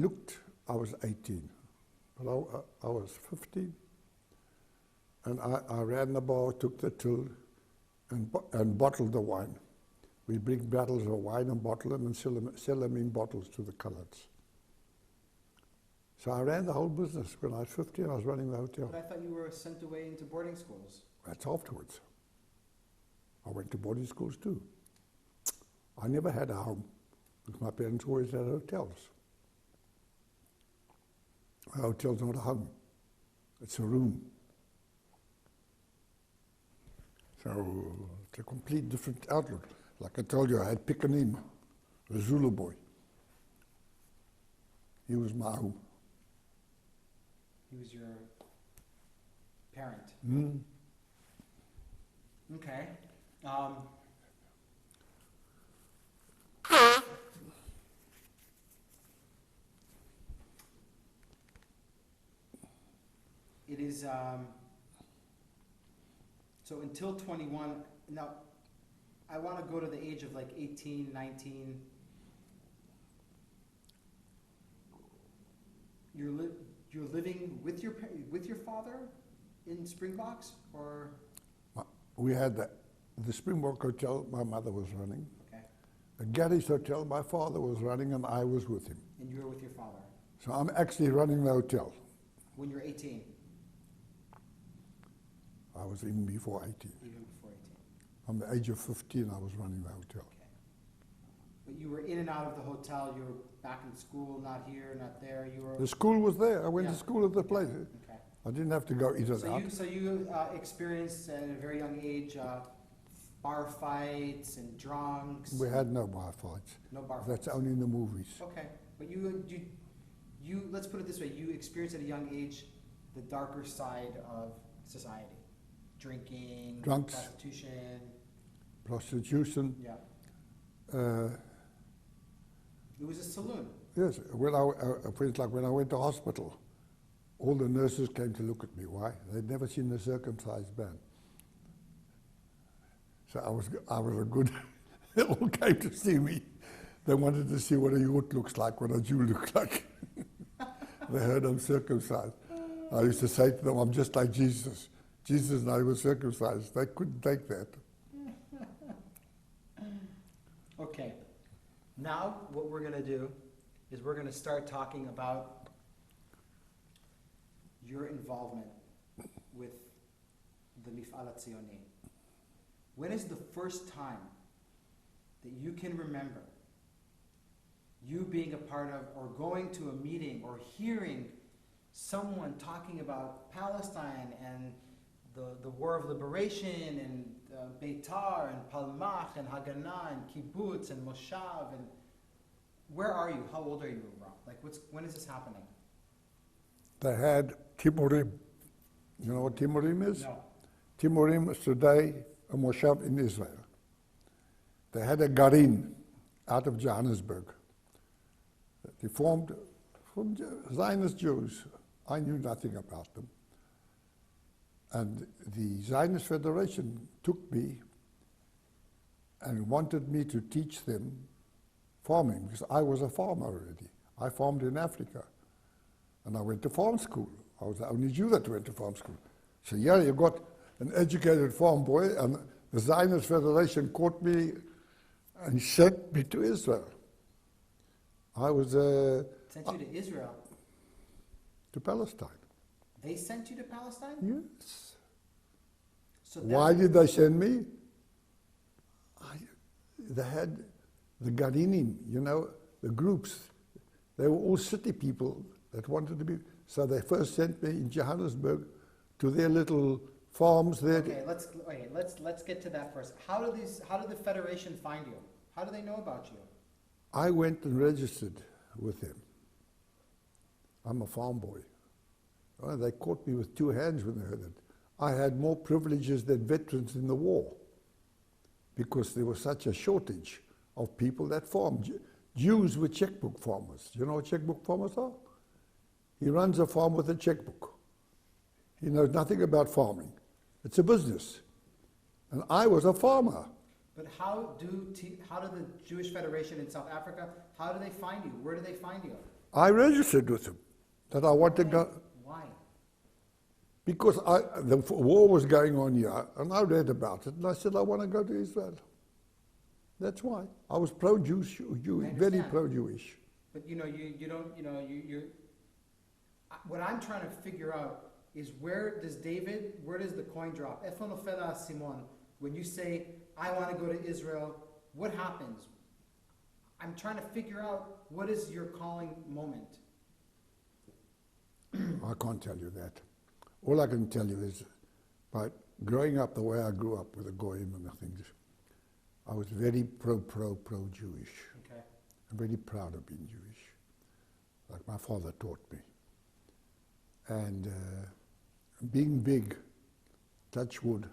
was 18, but I was 15. and I ran the bar, took the till, and bottled the wine. We bring bottles of wine and bottle them and sell them in bottles to the coloureds. So I ran the whole business. When I was 15, I was running the hotel. But I thought you were sent away into boarding schools. That's afterwards. I went to boarding schools too. I never had a home, because my parents always had hotels. A hotel's not a home. It's a room. So it's a complete different outlook. Like I told you, I had Pickanin, a Zulu boy. He was my home. He was your parent. Mm. Okay. It is, so until 21, now, I want to go to the age of like 18, 19. You're living with your father in Springboks, or? We had the Springbok Hotel my mother was running. Okay. A Gary's Hotel my father was running, and I was with him. And you were with your father? So I'm actually running the hotel. When you're 18? I was even before 18. Even before 18. From the age of 15, I was running the hotel. Okay. But you were in and out of the hotel. You were back in school, not here, not there. You were. The school was there. I went Yeah. to school at the place. Okay. I didn't have to go eat it out. So you experienced at a very young age bar fights and drunks. We had no bar fights. No bar That's fights. only in the movies. Okay, but you let's put it this way: you experienced at a young age the darker side of society, drinking, Drunks. prostitution. Prostitution. Yeah. It was a saloon. Yes, when when I went to hospital, all the nurses came to look at me. Why? They'd never seen a circumcised man. So I was a good. They all came to see me. They wanted to see what a Yort looks like, what a Jew looks like. They heard I'm circumcised. I used to say to them, I'm just like Jesus. Jesus and I were circumcised. They couldn't take that. Okay. Now what we're going to do is we're going to start talking about your involvement with the Mif'al HaTzioni. When is the first time that you can remember you being a part of, or going to a meeting, or hearing someone talking about Palestine and the war of liberation, and Beitar and Palmach and Haganah and Kibbutz and Moshav, and where are you? How old are you, Rob? Like, when is this happening? They had Timurim. You know what Timurim is? No. Timurim is today a moshav in Israel. They had a garin out of Johannesburg. They formed from Zionist Jews. I knew nothing about them. And the Zionist Federation took me and wanted me to teach them farming, because I was a farmer already. I farmed in Africa. And I went to farm school. I was the only Jew that went to farm school. So yeah, you got an educated farm boy, and the Zionist Federation caught me and sent me to Israel. I was Sent you to Israel? to Palestine. They sent you to Palestine? Yes. So Why did they send me? They had the Garinim, you know, the groups. They were all city people that wanted to be. So they first sent me in Johannesburg to their little farms there. Okay, let's get to that first. How did the Federation find you? How do they know about you? I went and registered with them. I'm a farm boy. Oh, they caught me with two hands when they heard it. I had more privileges than veterans in the war, because there was such a shortage of people that farmed. Jews were checkbook farmers. You know what checkbook farmers are? He runs a farm with a checkbook. He knows nothing about farming. It's a business. And I was a farmer. But how did the Jewish Federation in South Africa, how do they find you? Where do they find you? I registered with them that I want to go. Why? Because the war was going on here, and I read about it, and I said, I want to go to Israel. That's why. I was pro-Jewish, very understand. pro-Jewish. But you don't, you're, what I'm trying to figure out is where does the coin drop? Iphon Ofela Simon, when you say, I want to go to Israel, what happens? I'm trying to figure out what is your calling moment. I can't tell you that. All I can tell you is, by growing up the way I grew up with the Goyim and the things, I was very pro-Jewish. Okay. I'm very proud of being Jewish, like my father taught me. And being big, touch wood,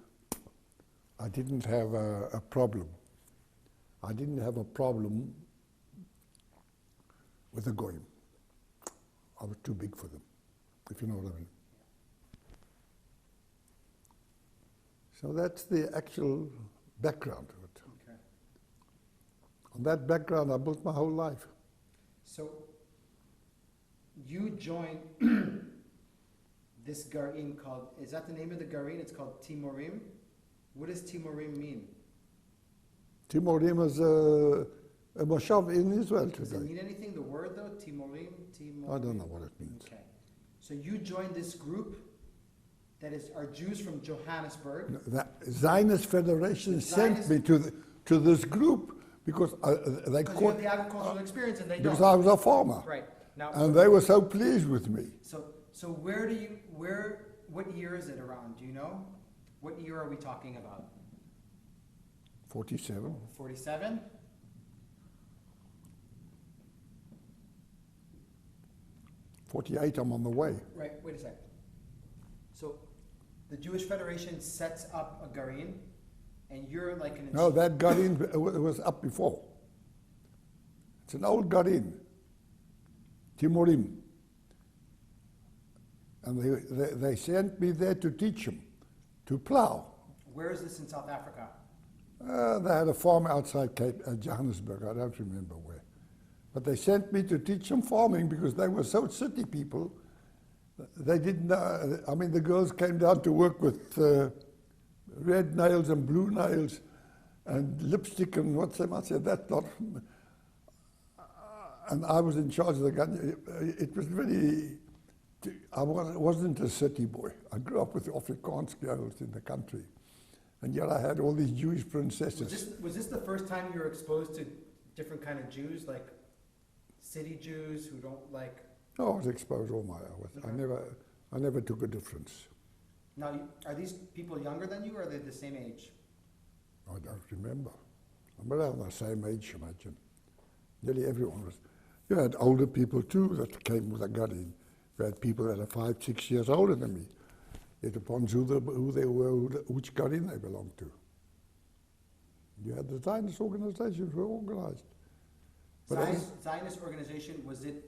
I didn't have a problem. I didn't have a problem with the Goyim. I was too big for them, if you know what I mean. So that's the actual background of it. Okay. On that background, I built my whole life. So you joined this Garin called, is that the name of the Garin? It's called Timorim. What does Timorim mean? Timorim is a moshav in Israel Does it today. mean anything, the word though? Timorim? I don't know what it means. Okay. So you joined this group that are Jews from Johannesburg. The Zionist Federation The sent Zionist- me to this group because they Because you caught, have the agricultural experience and they because don't. I was a farmer. Right. Now, And they were so pleased with me. so what year is it around? Do you know? What year are we talking about? 47. 47? '48, I'm on the way. Right, wait a second. So the Jewish Federation sets up a Garin and you're like an... No, that Garin was up before. It's an old Garin, Timorim. And they sent me there to teach them, to plow. Where is this in South Africa? They had a farm outside Johannesburg, I don't remember where. But they sent me to teach them farming because they were so city people. They didn't know, I mean, the girls came down to work with red nails and blue nails and lipstick and what's them. I said, that's not... And I was in charge of the gun. It was very... I wasn't a city boy. I grew up with the Afrikaans girls in the country. And yet I had all these Jewish princesses. Was this the first time you were exposed to different kind of Jews, like city Jews who don't like... No, I was exposed all my life. Okay. I never took a difference. Now, are these people younger than you or are they the same age? I don't remember. I'm around the same age, imagine. Nearly everyone was. You had older people too that came with a gun in. You had people that are 5, 6 years older than me. It depends who they were, which Garin they belonged to. You had the Zionist organizations were organized. But Zionist organization, was it,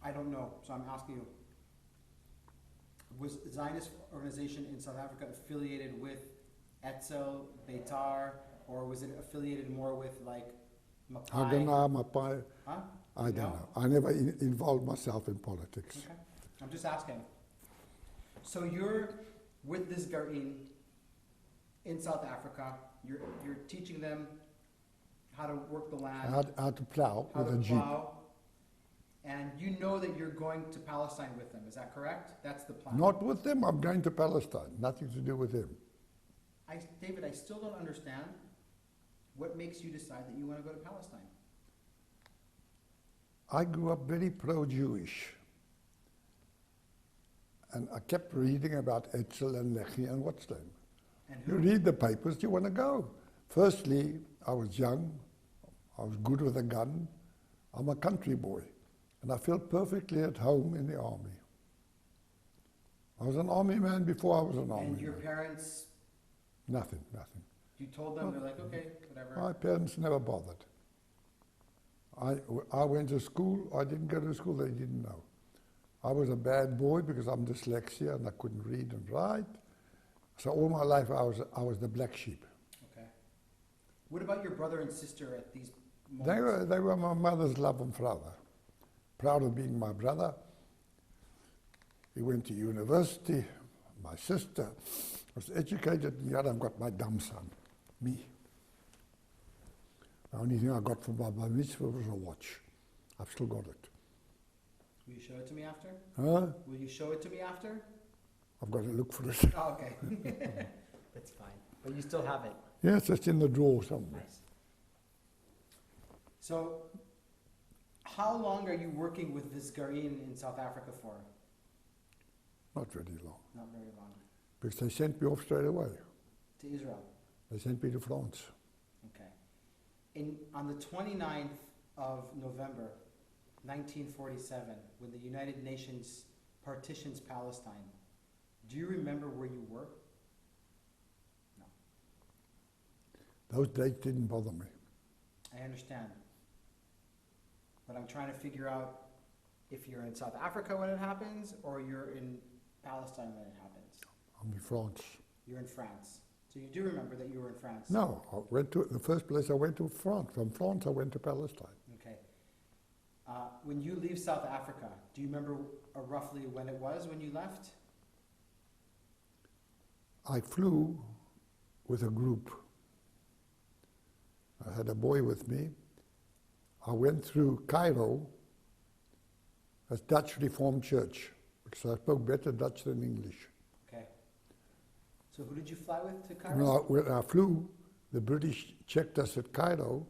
I don't know, so I'm asking you. Was Zionist organization in South Africa affiliated with Etzel, Beitar, or was it affiliated more with like Mapai? Haganah, Mapai, Huh? I don't know. I never involved myself in politics. Okay. I'm just asking. So you're with this Garin in South Africa. You're teaching them how to work the land, How to plow how with to a jeep. plow, and you know that you're going to Palestine with them. Is that correct? That's the plan. Not with them, I'm going to Palestine. Nothing to do with them. David, I still don't understand what makes you decide that you want to go to Palestine. I grew up very pro-Jewish. And I kept reading about Etzel and Lechi and what's them. And You who? read the papers, you want to go. Firstly, I was young. I was good with a gun. I'm a country boy. And I felt perfectly at home in the army. I was an army man before I was an army And your man. parents, Nothing. you told them, they're like, okay, whatever. My parents never bothered. I went to school. I didn't go to school. They didn't know. I was a bad boy because I'm dyslexia and I couldn't read and write. So all my life I was the black sheep. Okay. What about your brother and sister at these moments? They were my mother's love and father. Proud of being my brother. He went to university. my sister was educated, and yet I've got my dumb son, me. The only thing I got from my mitzvah was a watch. I've still got it. Will you show it to me after? Huh? Will you show it to me after? I've got to look for it. Oh, okay. That's fine. But you still have it. Yes, it's in the drawer somewhere. Nice. So, how long are you working with this Garin in South Africa for? Not very long. Not very long. Because they sent me off straight away. To Israel? They sent me to France. Okay. On the 29th of November, 1947, when the United Nations partitions Palestine, do you remember where you were? No. Those dates didn't bother me. I understand. But I'm trying to figure out if you're in South Africa when it happens, or you're in Palestine when it happens. I'm in France. You're in France. So you do remember that you were in France? No, I went to the first place I went to France. From France I went to Palestine. Okay. When you leave South Africa, do you remember roughly when it was when you left? I flew with a group. I had a boy with me. I went through Cairo as Dutch Reformed Church because I spoke better Dutch than English. Okay. So who did you fly with to Cairo? No, when I flew, the British checked us at Cairo,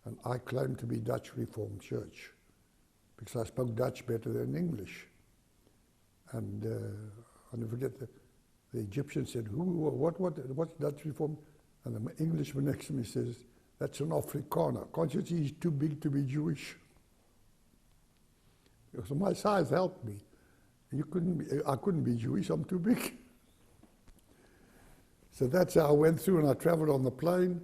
and I claimed to be Dutch Reformed Church because I spoke Dutch better than English. And I'll never forget the Egyptian said, what's Dutch Reformed? And the Englishman next to me says, that's an Afrikaner. Can't you see he's too big to be Jewish? So my size helped me. I couldn't be Jewish, I'm too big. So that's how I went through, and I traveled on the plane,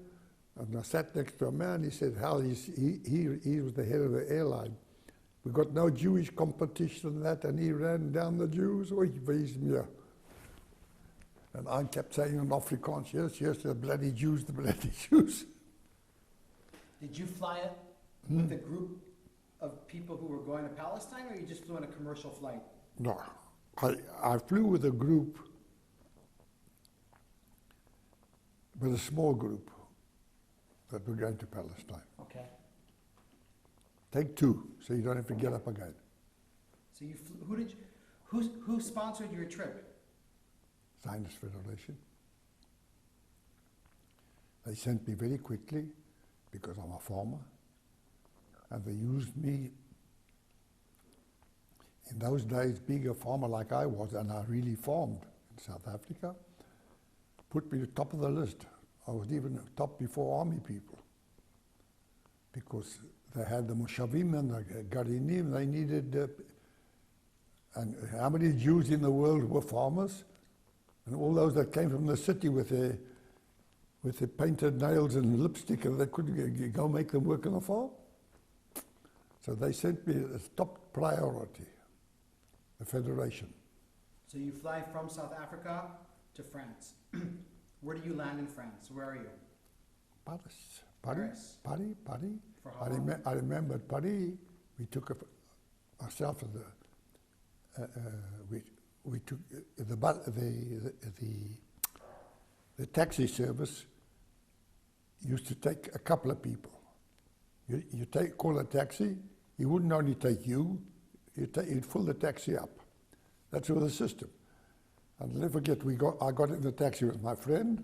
and I sat next to a man. He said, Hal, he was the head of the airline. We got no Jewish competition in that, and he ran down the Jews. Oei, wees meer. And I kept saying in Afrikaans, yes, the bloody Jews, the bloody Jews. Did you fly it with a group of people who were going to Palestine, or you just flew on a commercial flight? No, I flew with a group, with a small group that were going to Palestine. Okay. Take two, so you don't have to get up again. So you who sponsored your trip? Zionist Federation. They sent me very quickly because I'm a farmer, and they used me. In those days, being a farmer like I was, and I really farmed in South Africa, put me at the top of the list. I was even top before army people, because they had the Moshavim and the Garinim. They needed, and how many Jews in the world were farmers? And all those that came from the city with their painted nails and lipstick, and they couldn't go make them work on the farm. So they sent me as top priority, the Federation. So you fly from South Africa to France. Where do you land in France? Where are you? Paris. Paris. Paris. For how long? I remember Paris. We took ourselves we took the taxi service used to take a couple of people. You call a taxi, he wouldn't only take you, he'd fill the taxi up. That's all the system. And I'll never forget, I got in the taxi with my friend,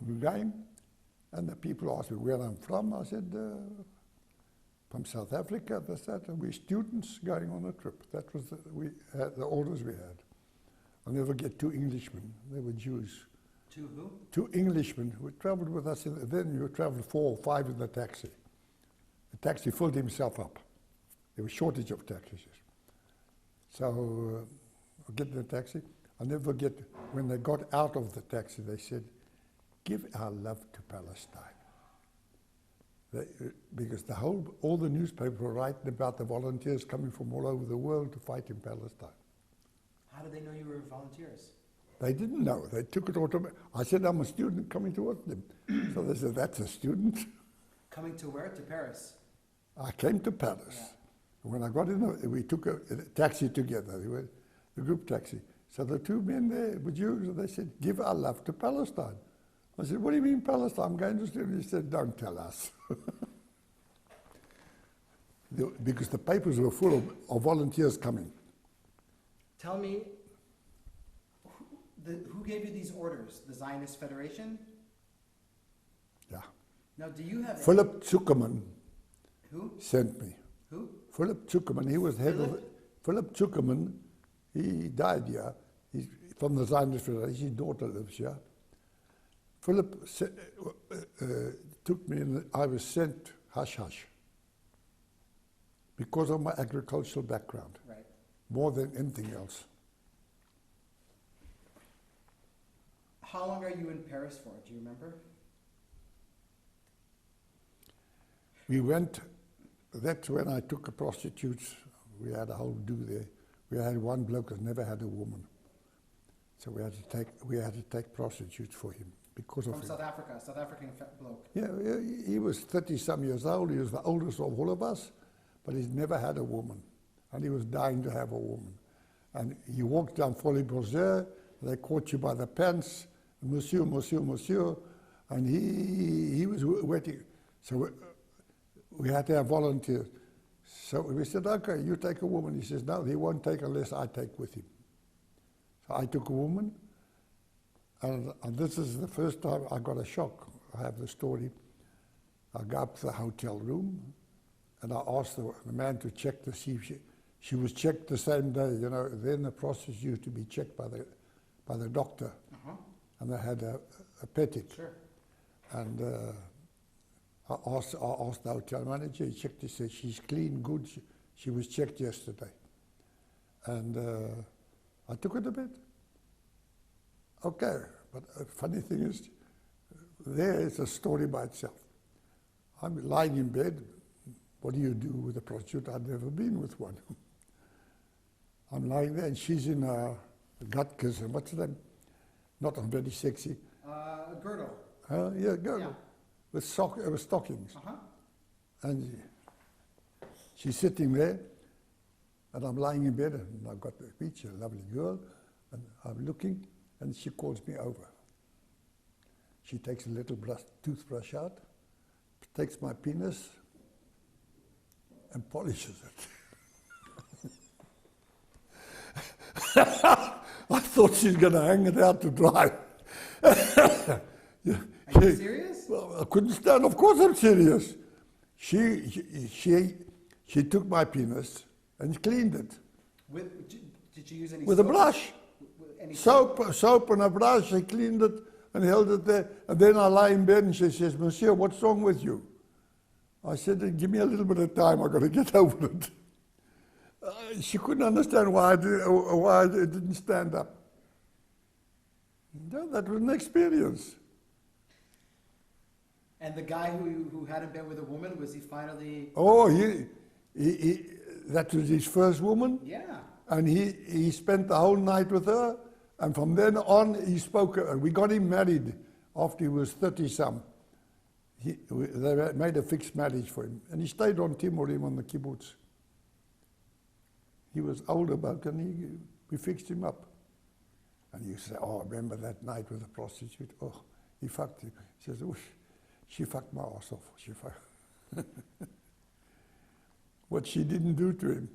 Maraiין, and the people asked me where I'm from. I said, from South Africa, this, that, and we're students going on a trip. That was the orders we had. I'll never forget two Englishmen, they were Jews. Two who? Two Englishmen who traveled with us, then you traveled 4 or 5 in the taxi. The taxi filled himself up. There was shortage of taxis. So I get in the taxi. I'll never forget, when they got out of the taxi, they said, give our love to Palestine. Because all the newspapers were writing about the volunteers coming from all over the world to fight in Palestine. How did they know you were volunteers? They didn't know. They took it automatically. I said, I'm a student coming towards them. So they said, that's a student. Coming to where? To Paris? I came to Paris. Yeah. When I got in, we took a taxi together. the group taxi. So the two men there were Jews, and they said, give our love to Palestine. I said, what do you mean Palestine? I'm going to Israel. He said, don't tell us. Because the papers were full of volunteers coming. Tell me, who gave you these orders? The Zionist Federation? Yeah. Now, do you have... Philip Zuckerman Who? sent me. Who? Philip Zuckerman, he was head of... Philip Zuckerman, he died here. He's from the Zionist Federation. His daughter lives here. Philip took me and I was sent hush-hush because of my agricultural background, Right. more than anything else. How long are you in Paris for? Do you remember? We went, that's when I took a prostitute. We had a whole do there. We had one bloke that never had a woman. So we had to take prostitutes for him because of From him. South Africa, South African bloke. Yeah, he was 30-some years old. He was the oldest of all of us, but he's never had a woman. And he was dying to have a woman. And he walked down Folie Bergère, they caught you by the pants, monsieur, monsieur, monsieur, and he was waiting. So we had to have volunteers. So we said, okay, you take a woman. He says, no, he won't take unless I take with him. So I took a woman, and this is the first time I got a shock. I have the story. I go up to the hotel room, and I asked the man to check to see if she was checked the same day. You know, then the prostitute used to be checked by the doctor, and they had a petit. Sure. And I asked the hotel manager. He checked. He said she's clean, good. She was checked yesterday, and I took her to bed. Okay, but a funny thing is, there is a story by itself. I'm lying in bed. What do you do with a prostitute? I'd never been with one. I'm lying there, and she's in a gutkers, and what's the name? Not very sexy. A girdle. Yeah, girdle. Yeah. With stockings. Uh-huh. And she's sitting there, and I'm lying in bed, and I've got the beach, a lovely girl, and I'm looking, and she calls me over. She takes a little toothbrush out, takes my penis, and polishes it. I thought she's going to hang it out to dry. Are you serious? Well, I couldn't stand. Of course I'm serious. She took my penis and cleaned it. Did you use any With a soap? brush. Any Soap and a brush. She cleaned it and held it there. And then I lie in bed and she says, Monsieur, what's wrong with you? I said, give me a little bit of time. I've got to get over it. She couldn't understand why I didn't stand up. No, that was an experience. And the guy who hadn't been with a woman, was he finally... Oh, he that was his first woman. Yeah. And he spent the whole night with her. And from then on, he spoke. We got him married after he was 30-some. They made a fixed marriage for him. And he stayed on Timorim on the kibbutz. He was older bloke, and we fixed him up. And you say, oh, remember that night with the prostitute? Oh, he fucked him. He says, oh, she fucked my ass off. She fucked. What she didn't do to him.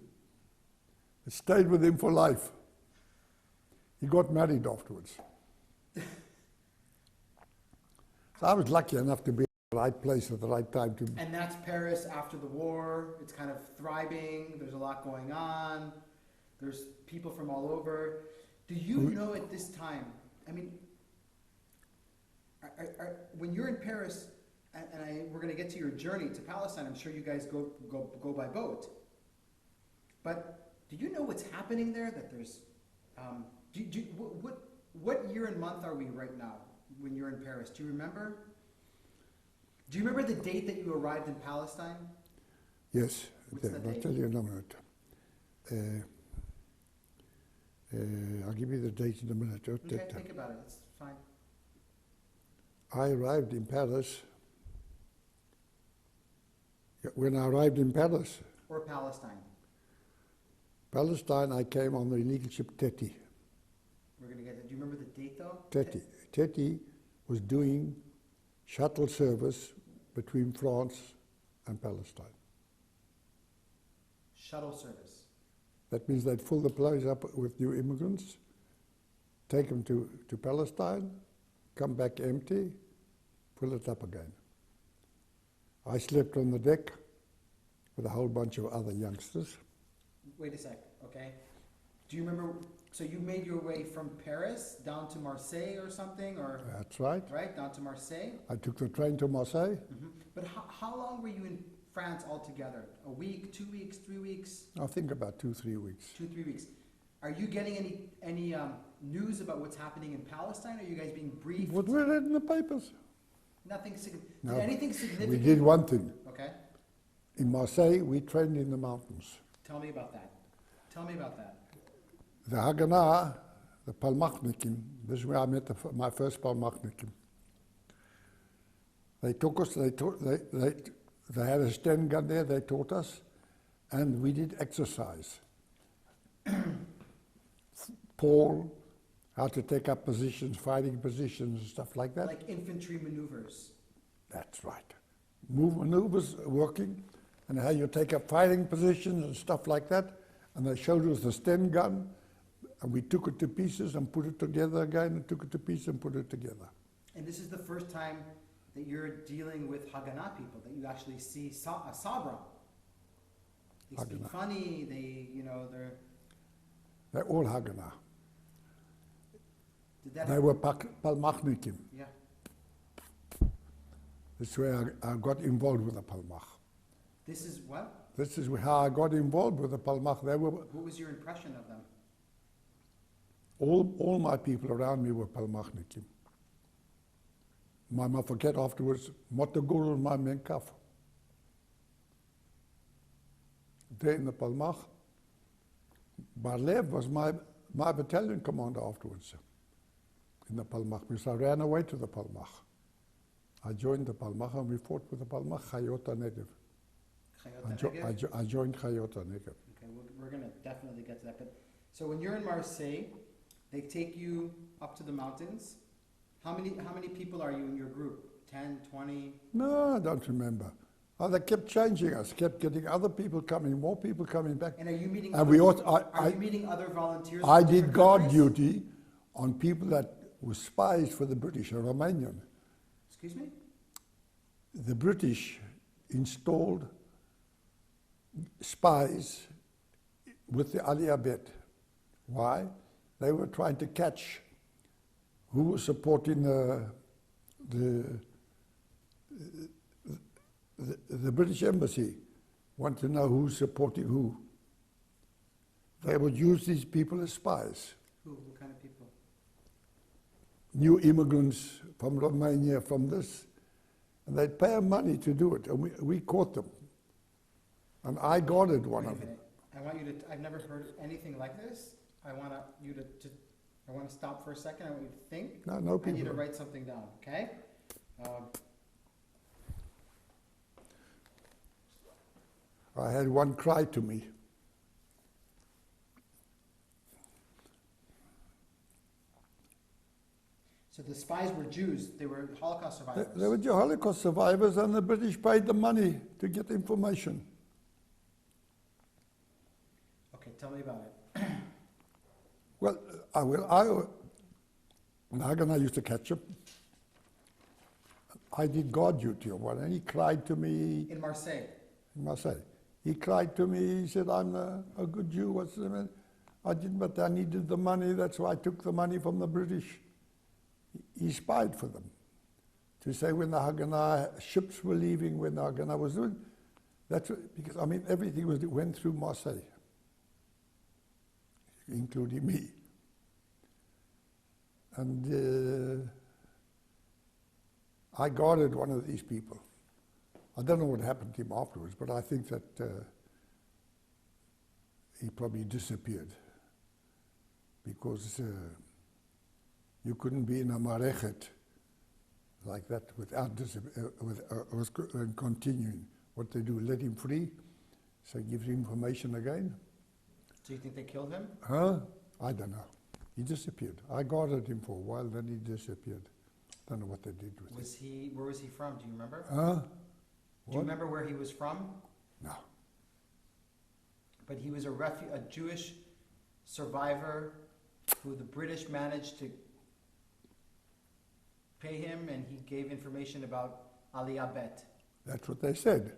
It stayed with him for life. He got married afterwards. So I was lucky enough to be in the right place at the right time. And that's Paris after the war. It's kind of thriving. There's a lot going on. There's people from all over. Do you know at this time, I mean, when you're in Paris, we're going to get to your journey to Palestine, I'm sure you guys go by boat. But do you know what's happening there? That there's, what year and month are we right now when you're in Paris? Do you remember? Do you remember the date that you arrived in Palestine? Yes, What's the I'll date? tell you in a minute. I'll give you the date in a minute. Okay, think about it. It's fine. I arrived in Paris. When I arrived in Paris, Or Palestine. Palestine, I came on the illegal ship Teti. We're going to get that. Do you remember the date though? Teti was doing shuttle service between France and Palestine. Shuttle service. That means they'd fill the place up with new immigrants, take them to Palestine, come back empty, fill it up again. I slept on the deck with a whole bunch of other youngsters. Wait a sec, okay? Do you remember, so you made your way from Paris down to Marseille or something, or? That's right. Right, down to Marseille? I took the train to Marseille. Mm-hmm. But how long were you in France altogether? A week, 2 weeks, 3 weeks? I think about 2-3 weeks. 2-3 weeks. Are you getting any news about what's happening in Palestine? Are you guys being briefed? What we read in the papers. Nothing significant. No, Did anything significant? we did one thing. Okay. In Marseille, we trained in the mountains. Tell me about that. Tell me about that. The Haganah, the Palmachnikim, this is where I met my first Palmachnikim. They took us, they had a Sten gun there, they taught us, and we did exercise. Paul, how to take up positions, fighting positions, and stuff like that. Like infantry maneuvers. That's right. Maneuvers working, and how you take up fighting positions and stuff like that. And they showed us the Sten gun, and we took it to pieces and put it together again, and took it to pieces and put it together. And this is the first time that you're dealing with Haganah people, that you actually see a Sabra. They speak Haganah. funny, they're... They're all Haganah. Did that They were Palmachnikim. Yeah. This is where I got involved with the Palmach. This is what? This is how I got involved with the Palmach. They were What was your impression of them? all my people around me were Palmachnikim. My forget afterwards, Motogul my Menkaf. There in the Palmach. Barlev was my battalion commander afterwards in the Palmach, because I ran away to the Palmach. I joined the Palmach and we fought with the Palmach, Chayota Negev. I joined Chayota Negev. Okay, we're going to definitely get to that. But so when you're in Marseille, they take you up to the mountains. How many people are you in your group? 10, 20? No, I don't remember. Oh, they kept changing us, kept getting other people coming, more people coming back. And are you meeting? And are you meeting other volunteers? I from did different guard countries? duty on people that were spies for the British, a Romanian. Excuse me? The British installed spies with the Aliyabet. Why? They were trying to catch who was supporting the British Embassy. Want to know who's supporting who. They would use these people as spies. Who? What kind of people? New immigrants from Romania, from this. And they'd pay them money to do it. And we caught them. And I guarded one of them. I want you to, I've never heard anything like this. I want you to stop for a second. I want you to think. No I need people. to write something down, okay? I had one cry to me. So the spies were Jews. They were Holocaust survivors. They were Holocaust survivors, and the British paid the money to get information. Okay, tell me about it. Well, Haganah used to catch him. I did guard duty on one, and he cried to me. In Marseille. In Marseille. He cried to me, he said, I'm a good Jew, what's the matter? I didn't, but I needed the money, that's why I took the money from the British. He spied for them. To say when the Haganah ships were leaving, when the Haganah was doing, that's what, because, I mean, everything went through Marseille, including me. And I guarded one of these people. I don't know what happened to him afterwards, but I think that he probably disappeared because you couldn't be in a marechet like that without continuing. What they do, let him free, so give him information again. So you think they killed him? Huh? I don't know. He disappeared. I guarded him for a while, then he disappeared. Don't know what they did with him. Where was he from? Do you remember? Huh? Do you remember where he was from? No. But he was a Jewish survivor who the British managed to pay him, and he gave information about Aliyah Bet. That's what they said.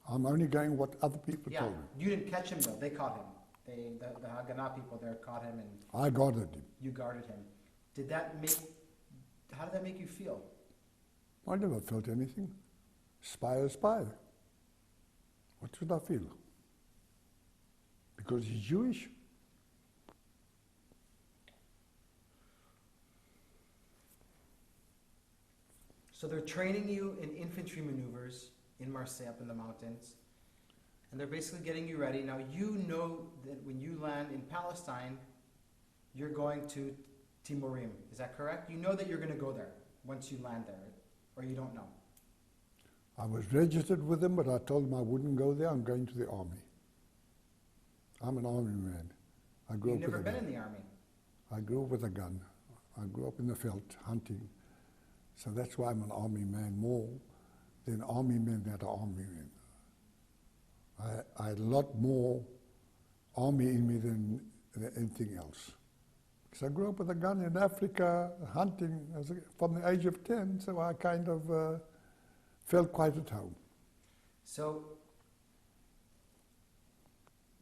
I'm only going what other people told me. You didn't catch him though. They caught him. The Haganah people there caught him, and I guarded him. you guarded him. How did that make you feel? I never felt anything. Spy is spy. What should I feel? Because he's Jewish? So they're training you in infantry maneuvers in Marseille up in the mountains. And they're basically getting you ready. Now you know that when you land in Palestine, you're going to Timorim. Is that correct? You know that you're going to go there once you land there, or you don't know? I was registered with them, but I told them I wouldn't go there. I'm going to the army. I'm an army man. I grew You've up never with a been gun. in the army. I grew up with a gun. I grew up in the field hunting. So that's why I'm an army man more than army men that are army men. I had a lot more army in me than anything else. Because I grew up with a gun in Africa, hunting from the age of 10, so I kind of felt quite at home. So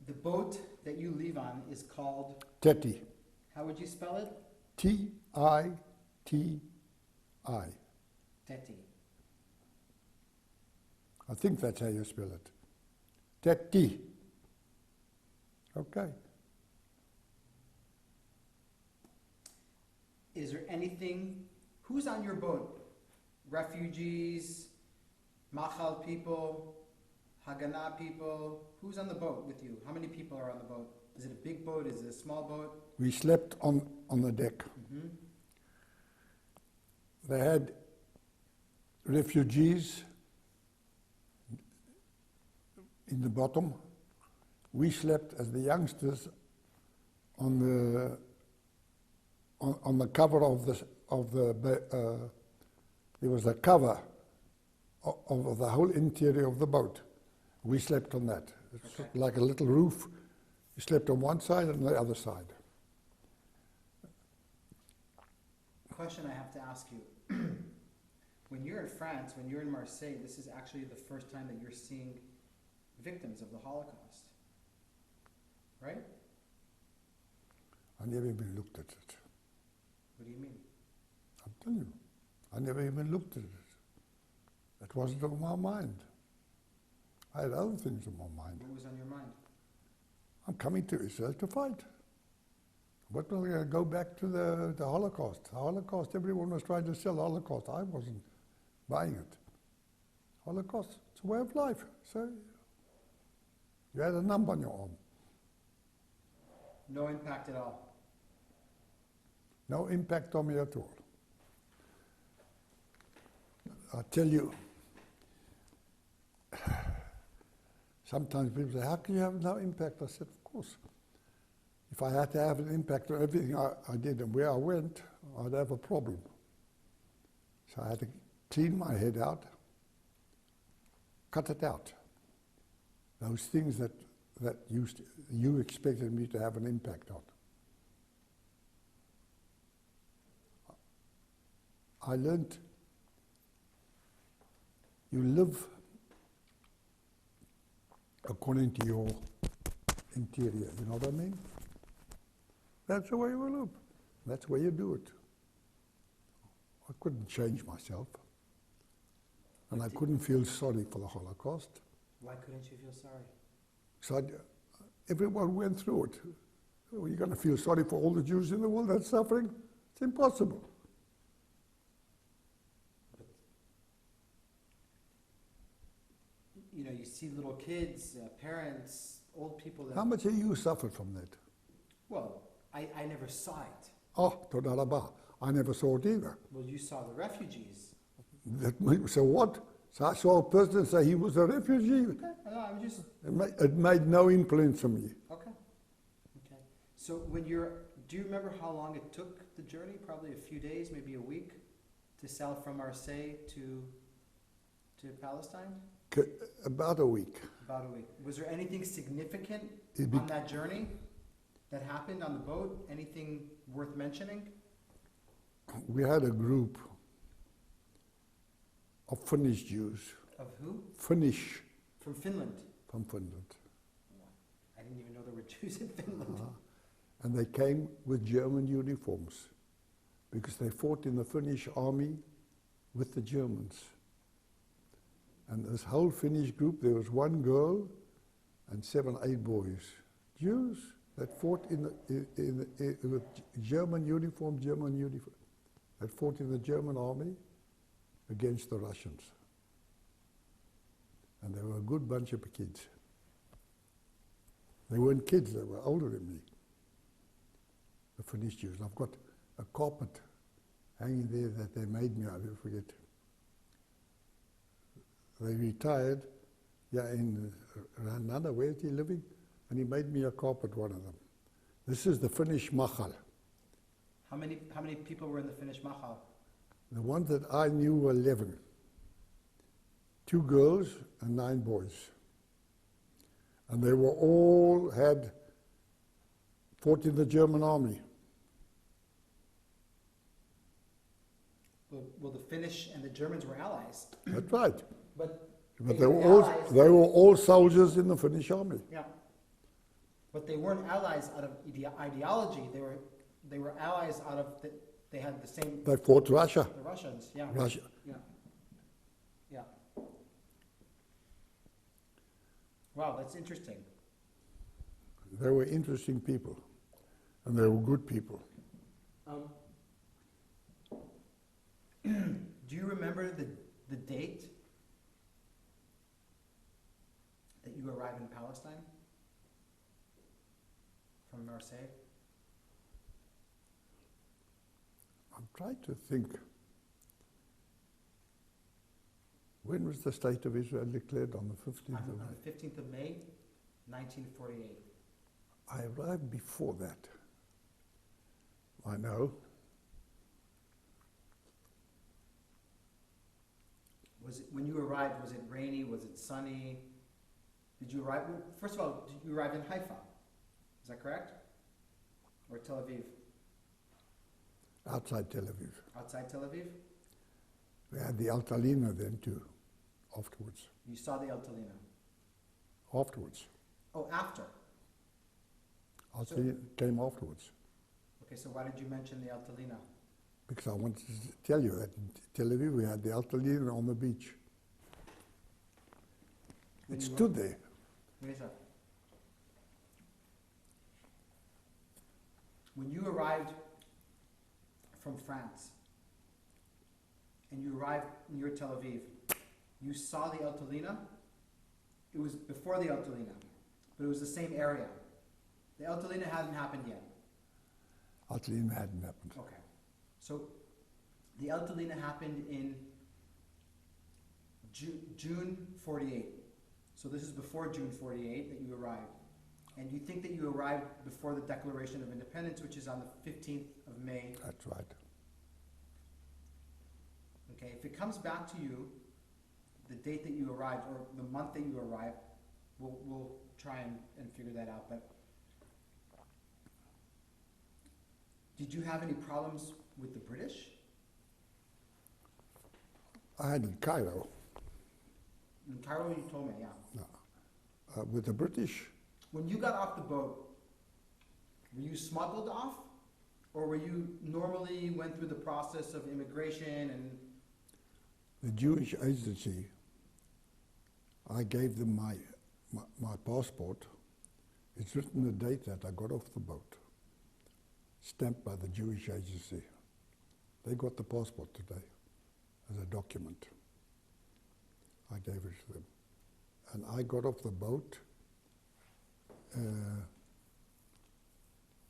the boat that you leave on is called? Teti. How would you spell it? T-I-T-I. Teti. I think that's how you spell it. Teti. Okay. Is there anything, who's on your boat? Refugees, Machal people, Haganah people? Who's on the boat with you? How many people are on the boat? Is it a big boat? Is it a small boat? We slept on the deck. Mm-hmm. They had refugees in the bottom. We slept as the youngsters on the cover of the there was a cover of the whole interior of the boat. We slept on that. It's like a little roof. We slept on one side and the other side. Question I have to ask you. When you're in France, when you're in Marseille, this is actually the first time that you're seeing victims of the Holocaust, right? I never even looked at it. What do you mean? I'm telling you, I never even looked at it. It wasn't on my mind. I had other things on my mind. What was on your mind? I'm coming to Israel to fight. What will I go back to the Holocaust? The Holocaust, everyone was trying to sell Holocaust. I wasn't buying it. Holocaust, it's a way of life. So you had a number on your arm. No impact at all? No impact on me at all. I tell you, sometimes people say, how can you have no impact? I said, of course. If I had to have an impact on everything I did and where I went, I'd have a problem. So I had to clean my head out, cut it out. Those things that you expected me to have an impact on. I learned you live according to your interior, you know what I mean? That's the way you live. That's the way you do it. I couldn't change myself. And I couldn't feel sorry for the Holocaust. Why couldn't you feel sorry? So everyone went through it. Are you going to feel sorry for all the Jews in the world that's suffering? It's impossible. You know, you see little kids, parents, old people that... How much have you suffered from that? Well, I never saw it. Oh, toda rabah. I never saw it either. Well, you saw the refugees. So what? So I saw a person say he was a refugee. Okay, no, I'm just... It made no influence on me. Okay. So do you remember how long it took the journey? Probably a few days, maybe a week, to sail from Marseille to Palestine? About a week. About a week. Was there anything significant It on that journey that happened on the boat? Anything worth mentioning? We had a group of Finnish Jews. Of who? Finnish. From Finland. From Finland. I didn't even know there were Jews in Finland. And they came with German uniforms because they fought in the Finnish army with the Germans. And this whole Finnish group, there was one girl and 7, 8 boys, Jews that fought with German uniform, that fought in the German army against the Russians. And they were a good bunch of kids. They weren't kids, they were older than me, the Finnish Jews. And I've got a carpet hanging there that they made me, I'll never forget. They retired, in Ranana, where is he living? And he made me a carpet, one of them. This is the Finnish Machal. How many people were in the Finnish Machal? The ones that I knew were 11. 2 girls and 9 boys. And they were all fought in the German army. Well, the Finnish and the Germans were allies. That's right. But they were all soldiers in the Finnish army. Yeah. But they weren't allies out of ideology. They were allies out of they had the same. They fought Russia. The Russians, yeah. Russia. Yeah. Yeah. Wow, that's interesting. They were interesting people, and they were good people. Do you remember the date that you arrived in Palestine from Marseille? I'm trying to think. When was the State of Israel declared? On the 15th of May? On the 15th of May, 1948. I arrived before that. I know. When you arrived, was it rainy? Was it sunny? Did you arrive? First of all, did you arrive in Haifa? Is that correct? Or Tel Aviv? Outside Tel Aviv. Outside Tel Aviv? We had the Altalina then too, afterwards. You saw the Altalina? Afterwards. Oh, after? Altalina came afterwards. Okay, so why did you mention the Altalina? Because I wanted to tell you that in Tel Aviv we had the Altalina on the beach. It stood there. Wait a second. When you arrived from France, and you arrived near Tel Aviv, you saw the Altalina. It was before the Altalina, but it was the same area. The Altalina hadn't happened yet. Altalina hadn't happened. Okay. So the Altalina happened in June 48. So this is before June 48 that you arrived. And you think that you arrived before the Declaration of Independence, which is on the 15th of May. That's right. Okay, if it comes back to you, the date that you arrived, or the month that you arrived, we'll try and figure that out. But did you have any problems with the British? I had in Cairo. In Cairo, you told me, yeah. No. With the British, When you got off the boat, were you smuggled off? Or were you normally went through the process of immigration and... the Jewish agency, I gave them my passport. It's written the date that I got off the boat, stamped by the Jewish agency. They got the passport today as a document. I gave it to them. And I got off the boat,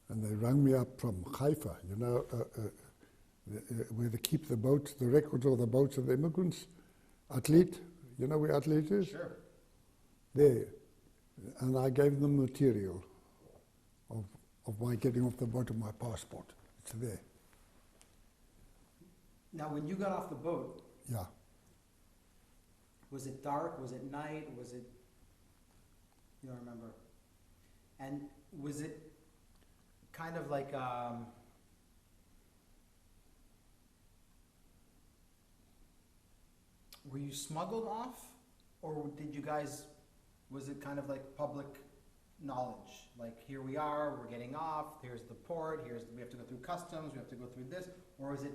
and they rang me up from Haifa, you know, where they keep the boats, the records of the boats of the immigrants. Athlete, you know where Athlete is? Sure. There. And I gave them material of my getting off the boat and my passport. It's there. Now, when you got off the boat, Yeah. was it dark? Was it night? Was it... You don't remember? And was it kind of like... were you smuggled off? Or did you guys... Was it kind of like public knowledge? Like, here we are, we're getting off, here's the port, we have to go through customs, we have to go through this? Or was it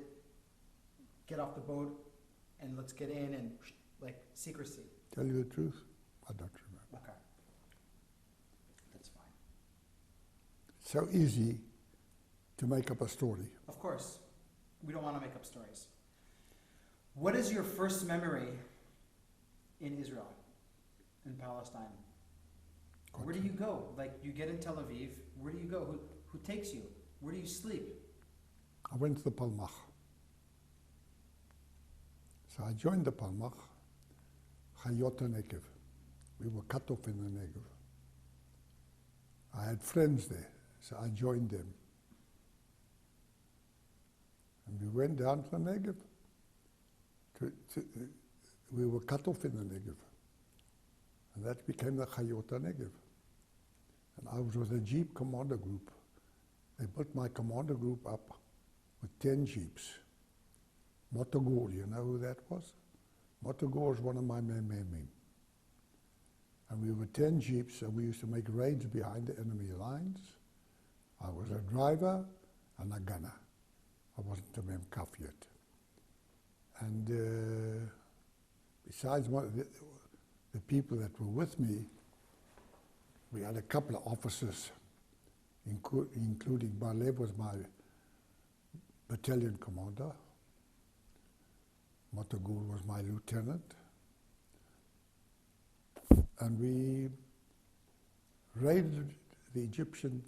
get off the boat and let's get in and like secrecy? Tell you the truth, I don't remember. Okay. That's fine. So easy to make up a story. Of course, we don't want to make up stories. What is your first memory in Israel, in Palestine? Where do you go? Like, you get in Tel Aviv, where do you go? Who takes you? Where do you sleep? I went to the Palmach. So I joined the Palmach, Chayot HaNegev. We were cut off in the Negev. I had friends there, so I joined them. And we went down to the Negev. We were cut off in the Negev. And that became the Chayot HaNegev. And I was with a Jeep commander group. They built my commander group up with 10 Jeeps. Motogor, you know who that was? Motogor is one of my men. And we were 10 Jeeps, and we used to make raids behind the enemy lines. I was a driver and a gunner. I wasn't a Memkaf yet. And besides the people that were with me, we had a couple of officers, including Barlev was my battalion commander. Motogul was my lieutenant. And we raided the Egyptian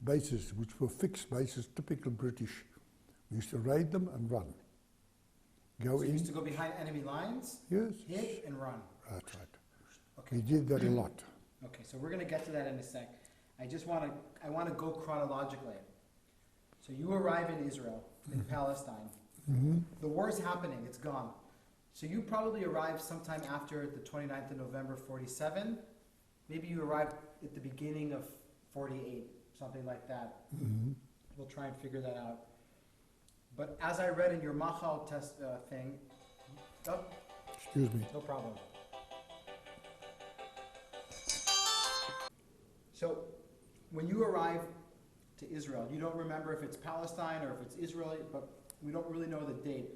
bases, which were fixed bases, typical British. We used to raid them and run. So you used to go behind enemy lines? Yes. Hit and run? That's right. Okay. We did that a lot. Okay, so we're going to get to that in a sec. I want to go chronologically. So you arrive in Israel, in Palestine. Mm-hmm. The war's happening, it's gone. So you probably arrived sometime after the 29th of November, 47. Maybe you arrived at the beginning of 48, something like that. Mm-hmm. We'll try and figure that out. But as I read in your Machal test thing, Excuse me. no problem. So when you arrive to Israel, you don't remember if it's Palestine or if it's Israel, but we don't really know the date.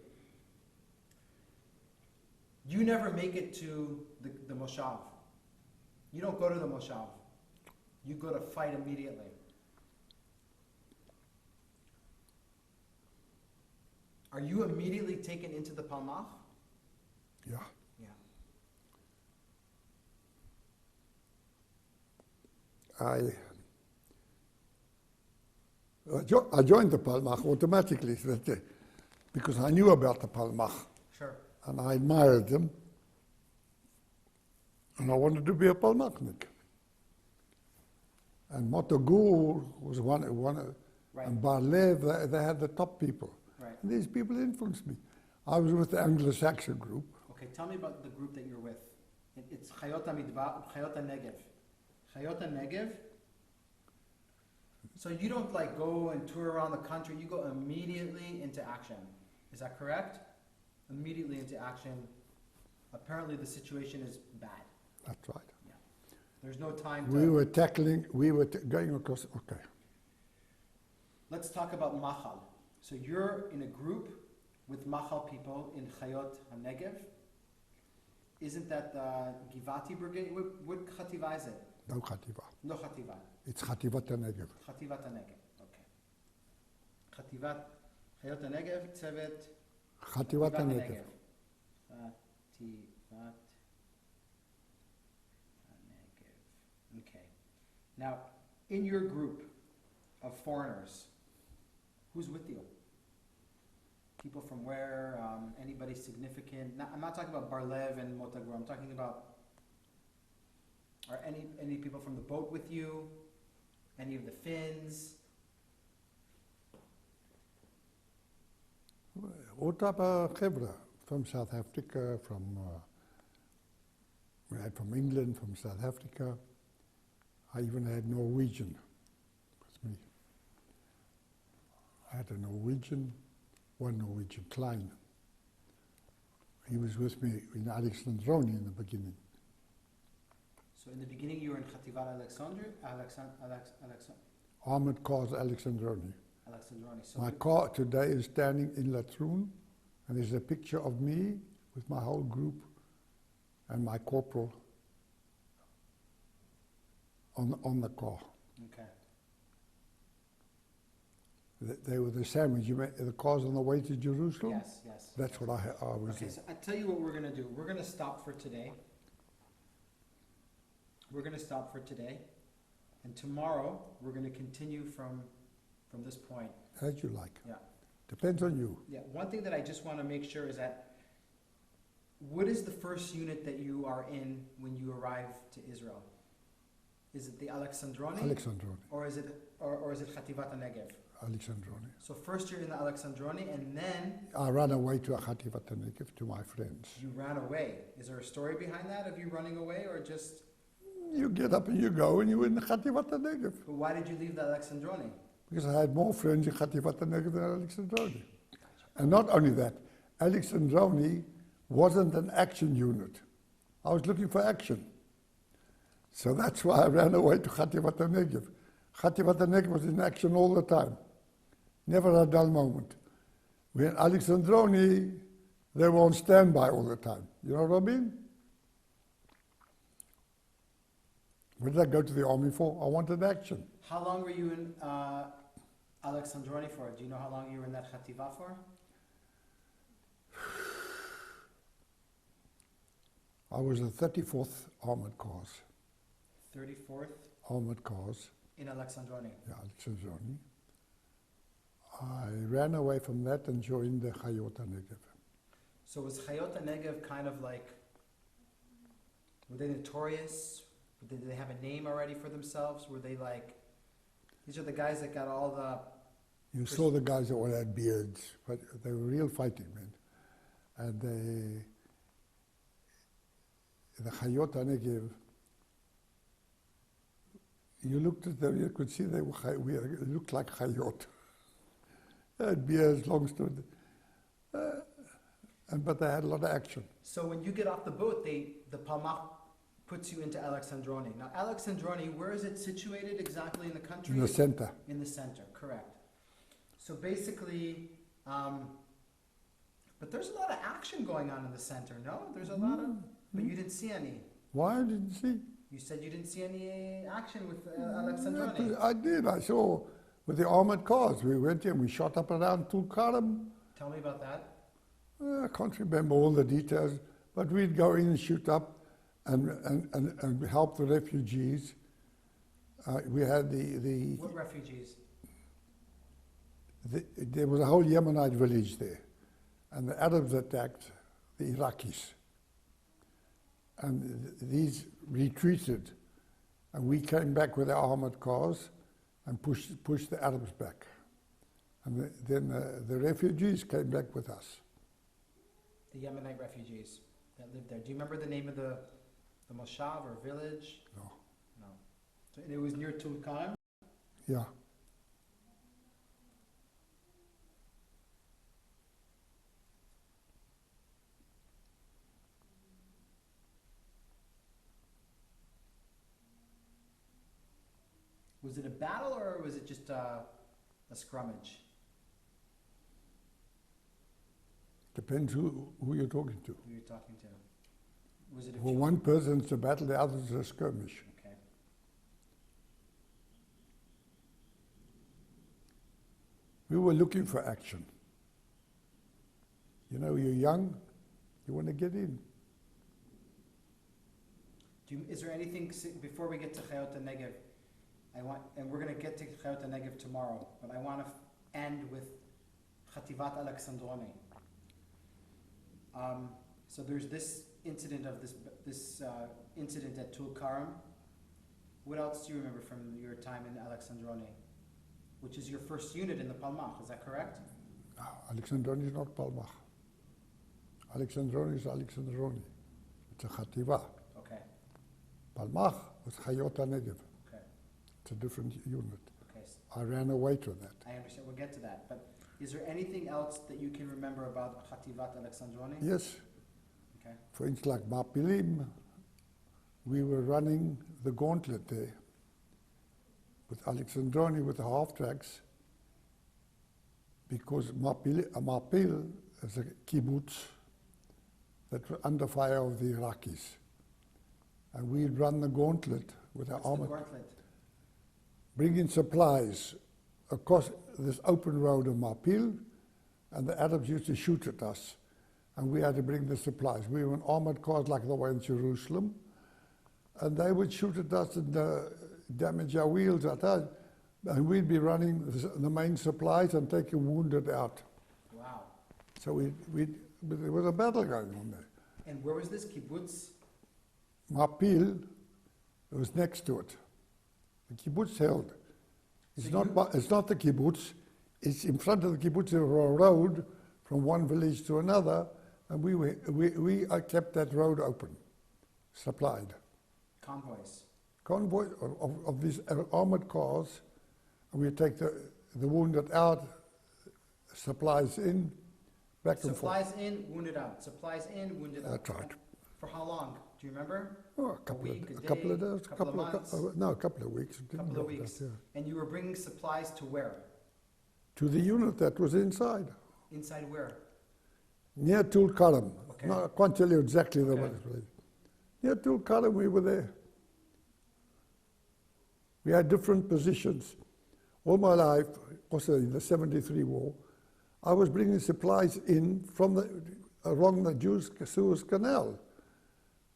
You never make it to the Moshav. You don't go to the Moshav. You go to fight immediately. Are you immediately taken into the Palmach? Yeah. Yeah. I joined the Palmach automatically because I knew about the Palmach. Sure. And I admired them. And I wanted to be a Palmachnik. And Motogur was one Right. and Barlev, they had the top people. Right. And these people influenced me. I was with the Anglo-Saxon group. Okay, tell me about the group that you're with. It's Chayot HaNegev. Chayot HaNegev. So you don't like go and tour around the country, you go immediately into action. Is that correct? Immediately into action. Apparently the situation is bad. That's right. Yeah. There's no time to... We were going across, okay. Let's talk about Machal. So you're in a group with Machal people in Chayot HaNegev. Isn't that the Givati Brigade? What Chativa is it? No Chativa. No Chativa. It's Chativat HaNegev. Chativat HaNegev. Okay. Chativat Chayot HaNegev, Tzevet Chativat HaNegev. Chativat HaNegev. Okay. Now, in your group of foreigners, who's with you? People from where? Anybody significant? I'm not talking about Barlev and Motagur. I'm talking about, are any people from the boat with you? Any of the Finns? All type of chevra from South Africa, we had from England, from South Africa. I even had Norwegian with me. I had a Norwegian, one Norwegian, Klein. He was with me in Alexandroni in the beginning. So in the beginning you were in Khativat Armored Cars Alexandroni. Alexandroni. So My car today is standing in Latrun, and there's a picture of me with my whole group and my corporal on the car. Okay. They were the sandwich. You meant the cars on the way to Jerusalem? Yes, yes. That's what I was Okay, in. so I tell you what we're going to do. We're going to stop for today. We're going to stop for today. And tomorrow, we're going to continue from this point. As you like. Yeah. Depends on you. Yeah. One thing that I just want to make sure is that what is the first unit that you are in when you arrive to Israel? Is it the Alexandroni? Alexandroni. Or is it Khativat Negev? Alexandroni. So first you're in the Alexandroni, and then I ran away to Khativat Negev to my friends. you ran away. Is there a story behind that of you running away, or just? You get up and you go, and you're in Khativat Negev. But why did you leave the Alexandroni? Because I had more friends in Khativat Negev than Alexandroni. And not only that, Alexandroni wasn't an action unit. I was looking for action. So that's why I ran away to Khativat Negev. Khativat Negev was in action all the time. Never a dull moment. When Alexandroni, they were on standby all the time. You know what I mean? What did I go to the army for? I wanted action. How long were you in Alexandroni for? Do you know how long you were in that Khativa for? I was the 34th Armored Cars. 34th? Armored Cars. In Alexandroni? Yeah, Alexandroni. I ran away from that and joined the Chayot Negev. So was Chayot Negev kind of like, were they notorious? Did they have a name already for themselves? Were they like, these are the guys that got all the... You saw the guys that all had beards, but they were real fighting men. And the Chayot Negev, you looked at them, you could see they looked like Chayot. They had beards, long stood, but they had a lot of action. So when you get off the boat, the Palmach puts you into Alexandroni. Now Alexandroni, where is it situated exactly in the country? In the center. In the center, correct. So basically, but there's a lot of action going on in the center, no? There's a lot of, but you didn't see any. Why didn't you see? You said you didn't see any action with Alexandroni. I did. I saw with the armored cars. We went in, we shot up around Tulkarm. Tell me about that. I can't remember all the details, but we'd go in and shoot up and help the refugees. We had the What refugees? there was a whole Yemenite village there, and the Arabs attacked the Iraqis. And these retreated, and we came back with our armored cars and pushed the Arabs back. And then the refugees came back with us. The Yemenite refugees that lived there. Do you remember the name of the moshav or village? No. No. So it was near Tulkarm? Yeah. Was it a battle or was it just a scrummage? Depends who you're talking to. Who you're talking to? Was it a For few? one person's a battle, the other's a skirmish. Okay. We were looking for action. You know, you're young, you want to get in. Is there anything, before we get to Chayot Negev, and we're going to get to Chayot Negev tomorrow, but I want to end with Khativat Alexandroni. So there's this incident of this incident at Tulkarm, What else do you remember from your time in Alexandroni? Which is your first unit in the Palmach, is that correct? No, Alexandroni is not Palmach. Alexandroni is Alexandroni. It's a Chativa. Okay. Palmach was Chayot HaNegev. Okay. It's a different unit. Okay. I ran away to that. I understand. We'll get to that. But is there anything else that you can remember about Chativat Alexandroni? Yes. Okay. For instance, like Mapilim, we were running the gauntlet there with Alexandroni with the half-tracks because Mapil is a kibbutz that was under fire of the Iraqis. And we'd run the gauntlet with our armor, bringing supplies across this open road of Mapil, and the Arabs used to shoot at us, and we had to bring the supplies. We were in armored cars like the one in Jerusalem, and they would shoot at us and damage our wheels at us, and we'd be running the main supplies and taking wounded out. Wow. So there was a battle going on there. And where was this kibbutz? Mapil, it was next to it. The kibbutz held. It's not the kibbutz. It's in front of the kibbutz there was a road from one village to another, and we kept that road open, supplied. Convoy of these armored cars, and we take the wounded out, supplies in, back and forth. Supplies in, wounded out. Supplies in, wounded out. That's right. For how long? Do you remember? Oh, a couple of days, couple of months? A couple of weeks. Couple of weeks. That, yeah. And you were bringing supplies to where? To the unit that was inside. Inside where? Near Tulkarm. Okay. No, I can't tell you exactly the place. Near Tulkarm, we were there. We had different positions. All my life, also in the 73 war, I was bringing supplies in from along the Suez Canal.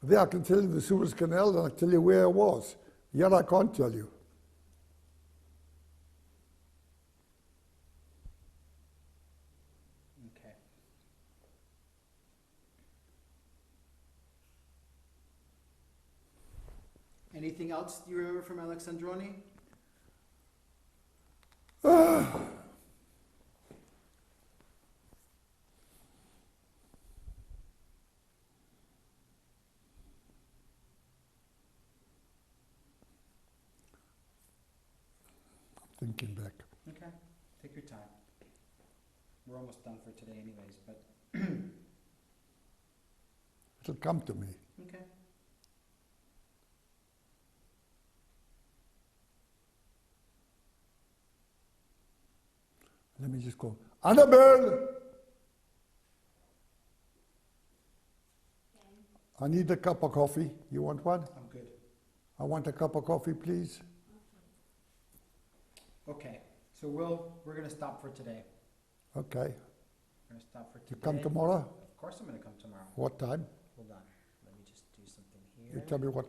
There I can tell you the Suez Canal, and I can tell you where I was. Here I can't tell you. Okay. Anything else you remember from Alexandroni? Thinking back. Okay, take your time. We're almost done for today anyways, but It'll come to me. okay. Let me just go, Annabelle! I need a cup of coffee. You want one? I'm good. I want a cup of coffee, please. Okay, so we're gonna stop for today. Okay. We're gonna stop for today. You come tomorrow? Of course I'm gonna come tomorrow. What time? Hold on, let me just do something You here. tell me what